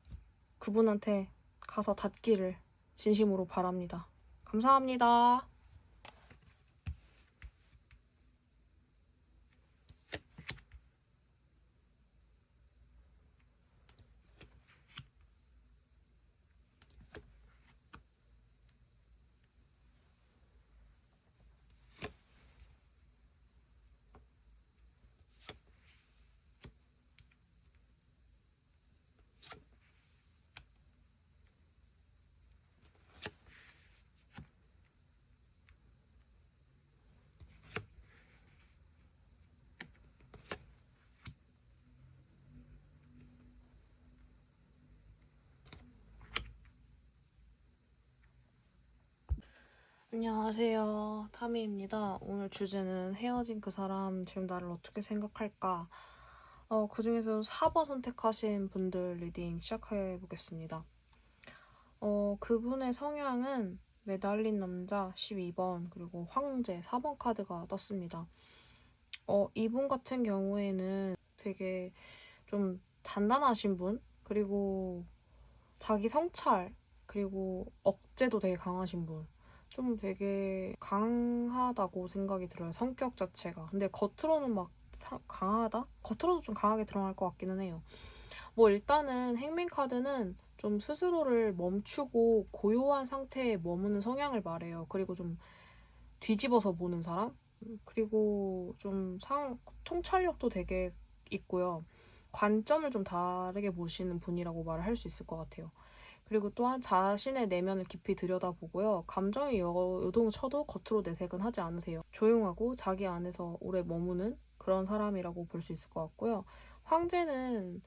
그분한테 가서 닿기를 진심으로 바랍니다. 감사합니다. 안녕하세요. 타미입니다. 오늘 주제는 헤어진 그 사람 지금 나를 어떻게 생각할까? 그중에서 4번 선택하신 분들 리딩 시작해 보겠습니다. 그분의 성향은 매달린 남자 12번 그리고 황제 4번 카드가 떴습니다. 이분 같은 경우에는 되게 좀 단단하신 분 그리고 자기 성찰 그리고 억제도 되게 강하신 분. 좀 되게 강하다고 생각이 들어요. 성격 자체가. 근데 겉으로는 막 강하다? 겉으로도 좀 강하게 드러날 것 같기는 해요. 뭐 일단은 행맨 카드는 좀 스스로를 멈추고 고요한 상태에 머무는 성향을 말해요. 그리고 좀 뒤집어서 보는 사람? 그리고 좀 통찰력도 되게 있고요. 관점을 좀 다르게 보시는 분이라고 말을 할 수 있을 것 같아요. 그리고 또한 자신의 내면을 깊이 들여다보고요. 감정이 요동쳐도 겉으로 내색은 하지 않으세요. 조용하고 자기 안에서 오래 머무는 그런 사람이라고 볼 수 있을 것 같고요. 황제는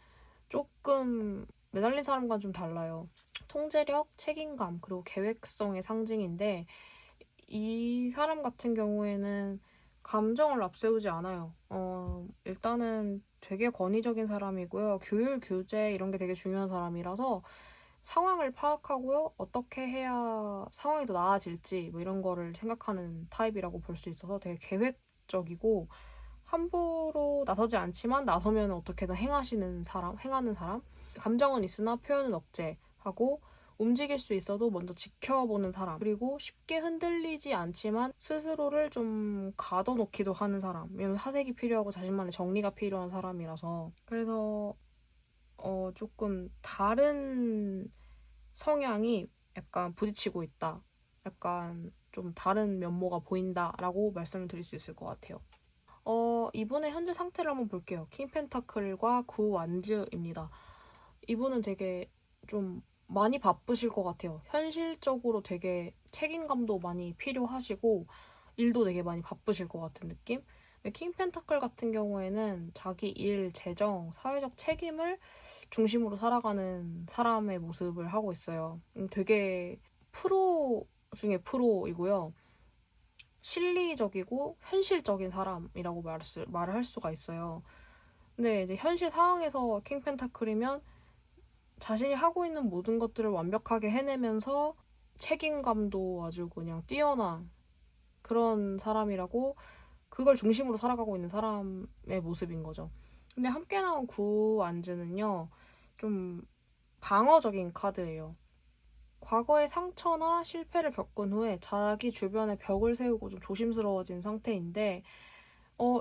조금 매달린 사람과는 좀 달라요. 통제력, 책임감, 그리고 계획성의 상징인데 이 사람 같은 경우에는 감정을 앞세우지 않아요. 일단은 되게 권위적인 사람이고요. 규율, 규제 이런 게 되게 중요한 사람이라서 상황을 파악하고요. 어떻게 해야 상황이 더 나아질지 뭐 이런 거를 생각하는 타입이라고 볼 수 있어서 되게 계획적이고 함부로 나서지 않지만 나서면 어떻게든 행하는 사람. 감정은 있으나 표현은 억제하고 움직일 수 있어도 먼저 지켜보는 사람. 그리고 쉽게 흔들리지 않지만 스스로를 좀 가둬놓기도 하는 사람. 왜냐면 사색이 필요하고 자신만의 정리가 필요한 사람이라서. 그래서 조금 다른 성향이 약간 부딪히고 있다. 약간 좀 다른 면모가 보인다라고 말씀을 드릴 수 있을 것 같아요. 이분의 현재 상태를 한번 볼게요. 킹 펜타클과 구 완즈입니다. 이분은 되게 좀 많이 바쁘실 것 같아요. 현실적으로 되게 책임감도 많이 필요하시고 일도 되게 많이 바쁘실 것 같은 느낌? 킹 펜타클 같은 경우에는 자기 일, 재정, 사회적 책임을 중심으로 살아가는 사람의 모습을 하고 있어요. 되게 프로 중에 프로이고요. 실리적이고 현실적인 사람이라고 말을 할 수가 있어요. 근데 이제 현실 상황에서 킹 펜타클이면 자신이 하고 있는 모든 것들을 완벽하게 해내면서 책임감도 아주 그냥 뛰어난 그런 사람이라고, 그걸 중심으로 살아가고 있는 사람의 모습인 거죠. 근데 함께 나온 구안즈는요, 좀 방어적인 카드예요. 과거의 상처나 실패를 겪은 후에 자기 주변에 벽을 세우고 좀 조심스러워진 상태인데,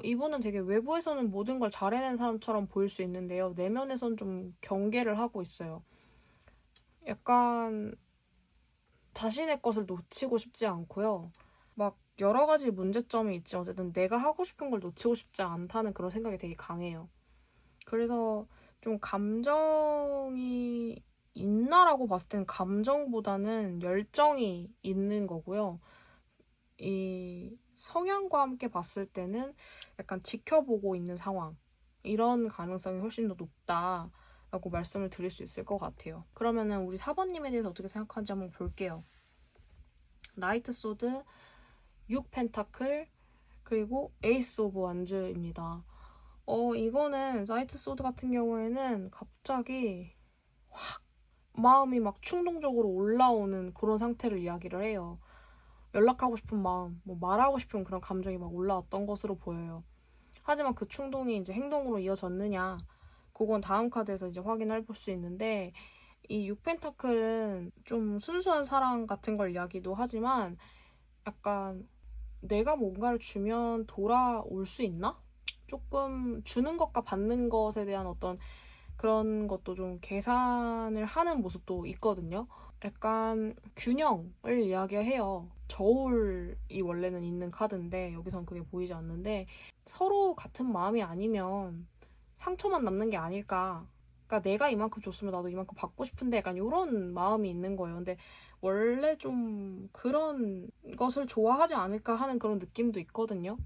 이분은 되게 외부에서는 모든 걸 잘 해낸 사람처럼 보일 수 있는데요. 내면에선 좀 경계를 하고 있어요. 약간 자신의 것을 놓치고 싶지 않고요. 막 여러 가지 문제점이 있지만 어쨌든 내가 하고 싶은 걸 놓치고 싶지 않다는 그런 생각이 되게 강해요. 그래서 좀 감정이 있나라고 봤을 때는 감정보다는 열정이 있는 거고요. 이 성향과 함께 봤을 때는 약간 지켜보고 있는 상황, 이런 가능성이 훨씬 더 높다라고 말씀을 드릴 수 있을 것 같아요. 그러면은 우리 4번님에 대해서 어떻게 생각하는지 한번 볼게요. 나이트 소드, 6 펜타클, 그리고 에이스 오브 완즈입니다. 이거는 나이트 소드 같은 경우에는 갑자기 확 마음이 막 충동적으로 올라오는 그런 상태를 이야기를 해요. 연락하고 싶은 마음, 뭐 말하고 싶은 그런 감정이 막 올라왔던 것으로 보여요. 하지만 그 충동이 이제 행동으로 이어졌느냐, 그건 다음 카드에서 이제 확인해 볼 수 있는데, 이 6펜타클은 좀 순수한 사랑 같은 걸 이야기도 하지만 약간 내가 뭔가를 주면 돌아올 수 있나? 조금 주는 것과 받는 것에 대한 어떤 그런 것도 좀 계산을 하는 모습도 있거든요. 약간 균형을 이야기해요. 저울이 원래는 있는 카드인데 여기선 그게 보이지 않는데, 서로 같은 마음이 아니면 상처만 남는 게 아닐까. 그러니까 내가 이만큼 줬으면 나도 이만큼 받고 싶은데 약간 이런 마음이 있는 거예요. 근데 원래 좀 그런 것을 좋아하지 않을까 하는 그런 느낌도 있거든요.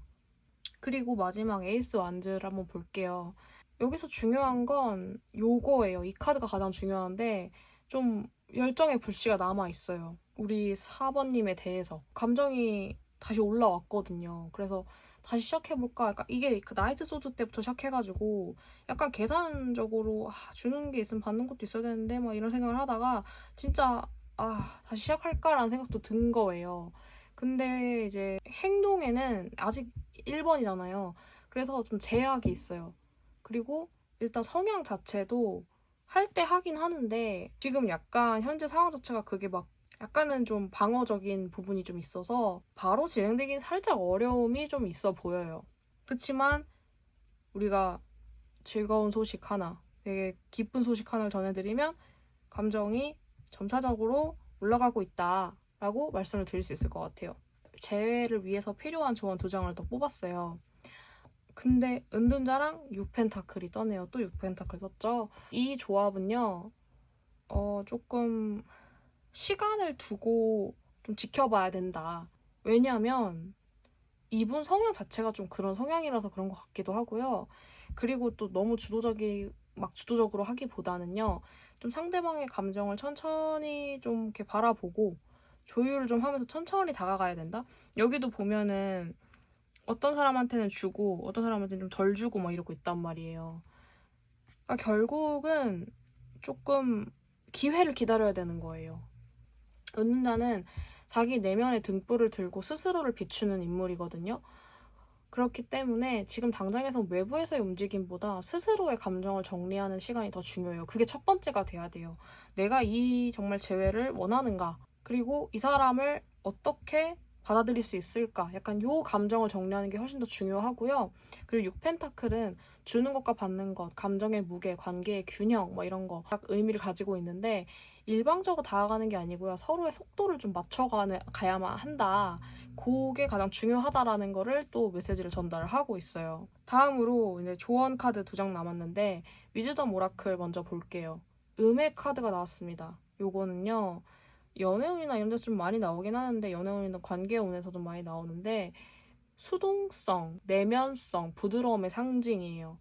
그리고 마지막 에이스 완즈를 한번 볼게요. 여기서 중요한 건 요거예요. 이 카드가 가장 중요한데 좀 열정의 불씨가 남아있어요. 우리 4번님에 대해서. 감정이 다시 올라왔거든요. 그래서 다시 시작해볼까? 약간 이게 그 나이트 소드 때부터 시작해가지고 약간 계산적으로 주는 게 있으면 받는 것도 있어야 되는데 막 이런 생각을 하다가 진짜 다시 시작할까라는 생각도 든 거예요. 근데 이제 행동에는 아직 1번이잖아요. 그래서 좀 제약이 있어요. 그리고 일단 성향 자체도 할 때 하긴 하는데 지금 약간 현재 상황 자체가 그게 막 약간은 좀 방어적인 부분이 좀 있어서 바로 진행되긴 살짝 어려움이 좀 있어 보여요. 그렇지만 우리가 즐거운 소식 하나, 되게 기쁜 소식 하나를 전해드리면 감정이 점차적으로 올라가고 있다라고 말씀을 드릴 수 있을 것 같아요. 재회를 위해서 필요한 조언 2장을 더 뽑았어요. 근데 은둔자랑 6펜타클이 떠네요. 또 6펜타클 떴죠. 이 조합은요, 조금 시간을 두고 좀 지켜봐야 된다. 왜냐하면 이분 성향 자체가 좀 그런 성향이라서 그런 것 같기도 하고요. 그리고 또 너무 막 주도적으로 하기보다는요, 좀 상대방의 감정을 천천히 좀 이렇게 바라보고 조율을 좀 하면서 천천히 다가가야 된다. 여기도 보면은 어떤 사람한테는 주고 어떤 사람한테는 좀 덜 주고 막 이러고 있단 말이에요. 그러니까 결국은 조금 기회를 기다려야 되는 거예요. 은둔자는 자기 내면의 등불을 들고 스스로를 비추는 인물이거든요. 그렇기 때문에 지금 당장에서 외부에서의 움직임보다 스스로의 감정을 정리하는 시간이 더 중요해요. 그게 첫 번째가 돼야 돼요. 내가 이 정말 재회를 원하는가? 그리고 이 사람을 어떻게 받아들일 수 있을까? 약간 요 감정을 정리하는 게 훨씬 더 중요하고요. 그리고 6펜타클은 주는 것과 받는 것, 감정의 무게, 관계의 균형 뭐 이런 거 딱 의미를 가지고 있는데 일방적으로 다가가는 게 아니고요. 서로의 속도를 좀 가야만 한다. 그게 가장 중요하다라는 거를 또 메시지를 전달을 하고 있어요. 다음으로 이제 조언 카드 2장 남았는데 위즈덤 오라클 먼저 볼게요. 음의 카드가 나왔습니다. 요거는요, 연애운이나 이런 데서 좀 많이 나오긴 하는데 연애운이나 관계운에서도 많이 나오는데 수동성, 내면성, 부드러움의 상징이에요.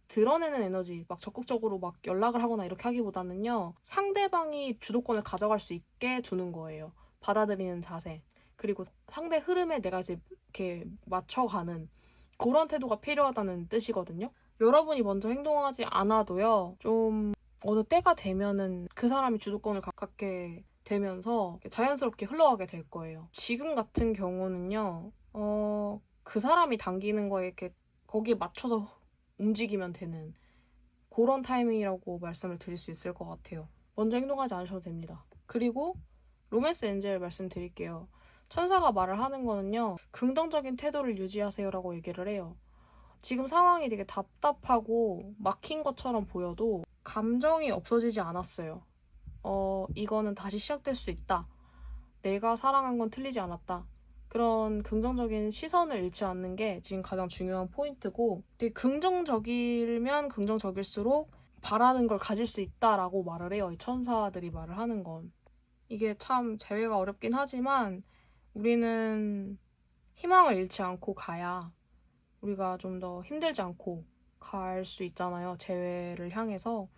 드러내는 에너지, 막 적극적으로 막 연락을 하거나 이렇게 하기보다는요, 상대방이 주도권을 가져갈 수 있게 두는 거예요. 받아들이는 자세. 그리고 상대 흐름에 내가 이제 이렇게 맞춰가는 그런 태도가 필요하다는 뜻이거든요. 여러분이 먼저 행동하지 않아도요, 좀 어느 때가 되면은 그 사람이 주도권을 갖게 되면서 자연스럽게 흘러가게 될 거예요. 지금 같은 경우는요, 그 사람이 당기는 거에 이렇게 거기에 맞춰서 움직이면 되는 그런 타이밍이라고 말씀을 드릴 수 있을 것 같아요. 먼저 행동하지 않으셔도 됩니다. 그리고 로맨스 엔젤 말씀드릴게요. 천사가 말을 하는 거는요, 긍정적인 태도를 유지하세요라고 얘기를 해요. 지금 상황이 되게 답답하고 막힌 것처럼 보여도 감정이 없어지지 않았어요. 이거는 다시 시작될 수 있다. 내가 사랑한 건 틀리지 않았다. 그런 긍정적인 시선을 잃지 않는 게 지금 가장 중요한 포인트고, 되게 긍정적이면 긍정적일수록 바라는 걸 가질 수 있다라고 말을 해요. 이 천사들이 말을 하는 건. 이게 참 재회가 어렵긴 하지만 우리는 희망을 잃지 않고 가야 우리가 좀 더 힘들지 않고 갈 수 있잖아요. 재회를 향해서.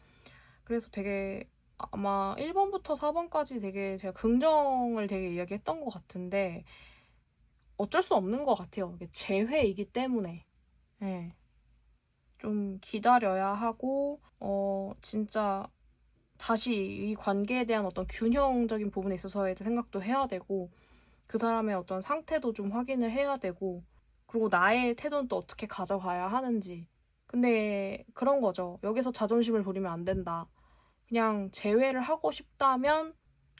그래서 되게 아마 1번부터 4번까지 되게 제가 긍정을 되게 이야기했던 것 같은데 어쩔 수 없는 것 같아요. 이게 재회이기 때문에. 네. 좀 기다려야 하고, 진짜 다시 이 관계에 대한 어떤 균형적인 부분에 있어서의 생각도 해야 되고, 그 사람의 어떤 상태도 좀 확인을 해야 되고, 그리고 나의 태도는 또 어떻게 가져가야 하는지. 근데 그런 거죠. 여기서 자존심을 부리면 안 된다. 그냥 재회를 하고 싶다면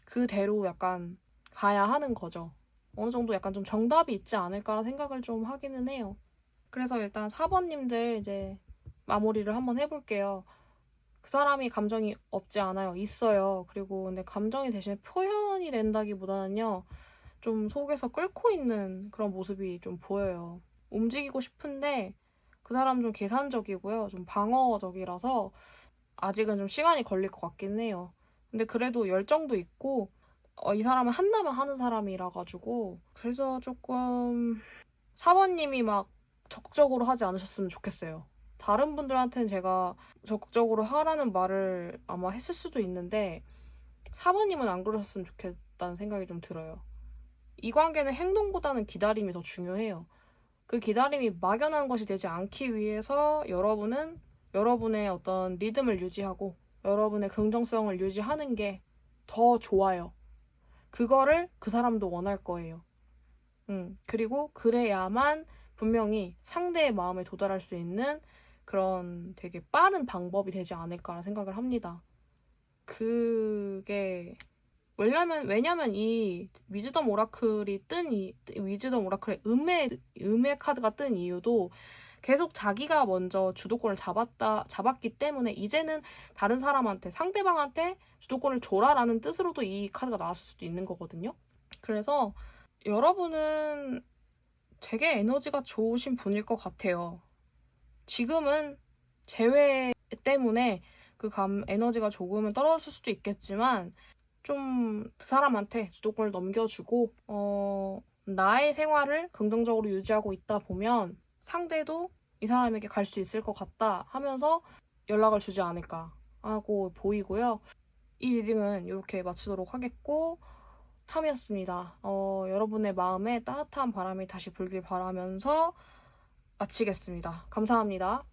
그대로 약간 가야 하는 거죠. 어느 정도 약간 좀 정답이 있지 않을까라는 생각을 좀 하기는 해요. 그래서 일단 4번님들 이제 마무리를 한번 해볼게요. 그 사람이 감정이 없지 않아요. 있어요. 그리고 근데 감정이 대신에 표현이 된다기보다는요, 좀 속에서 끓고 있는 그런 모습이 좀 보여요. 움직이고 싶은데 그 사람 좀 계산적이고요. 좀 방어적이라서 아직은 좀 시간이 걸릴 것 같긴 해요. 근데 그래도 열정도 있고, 이 사람은 한다면 하는 사람이라 가지고, 그래서 조금 4번님이 막 적극적으로 하지 않으셨으면 좋겠어요. 다른 분들한테는 제가 적극적으로 하라는 말을 아마 했을 수도 있는데 4번님은 안 그러셨으면 좋겠다는 생각이 좀 들어요. 이 관계는 행동보다는 기다림이 더 중요해요. 그 기다림이 막연한 것이 되지 않기 위해서 여러분은 여러분의 어떤 리듬을 유지하고 여러분의 긍정성을 유지하는 게 더 좋아요. 그거를 그 사람도 원할 거예요. 그리고 그래야만 분명히 상대의 마음에 도달할 수 있는 그런 되게 빠른 방법이 되지 않을까라는 생각을 합니다. 그게 왜냐면 이 위즈덤 오라클이 위즈덤 오라클의 음의 카드가 뜬 이유도 계속 자기가 먼저 주도권을 잡았기 때문에 이제는 다른 사람한테, 상대방한테 주도권을 줘라라는 뜻으로도 이 카드가 나왔을 수도 있는 거거든요. 그래서 여러분은 되게 에너지가 좋으신 분일 것 같아요. 지금은 재회 때문에 그 에너지가 조금은 떨어질 수도 있겠지만 좀 그 사람한테 주도권을 넘겨주고 나의 생활을 긍정적으로 유지하고 있다 보면 상대도 이 사람에게 갈 수 있을 것 같다 하면서 연락을 주지 않을까 하고 보이고요. 이 리딩은 이렇게 마치도록 하겠고, 탐이었습니다. 여러분의 마음에 따뜻한 바람이 다시 불길 바라면서 마치겠습니다. 감사합니다.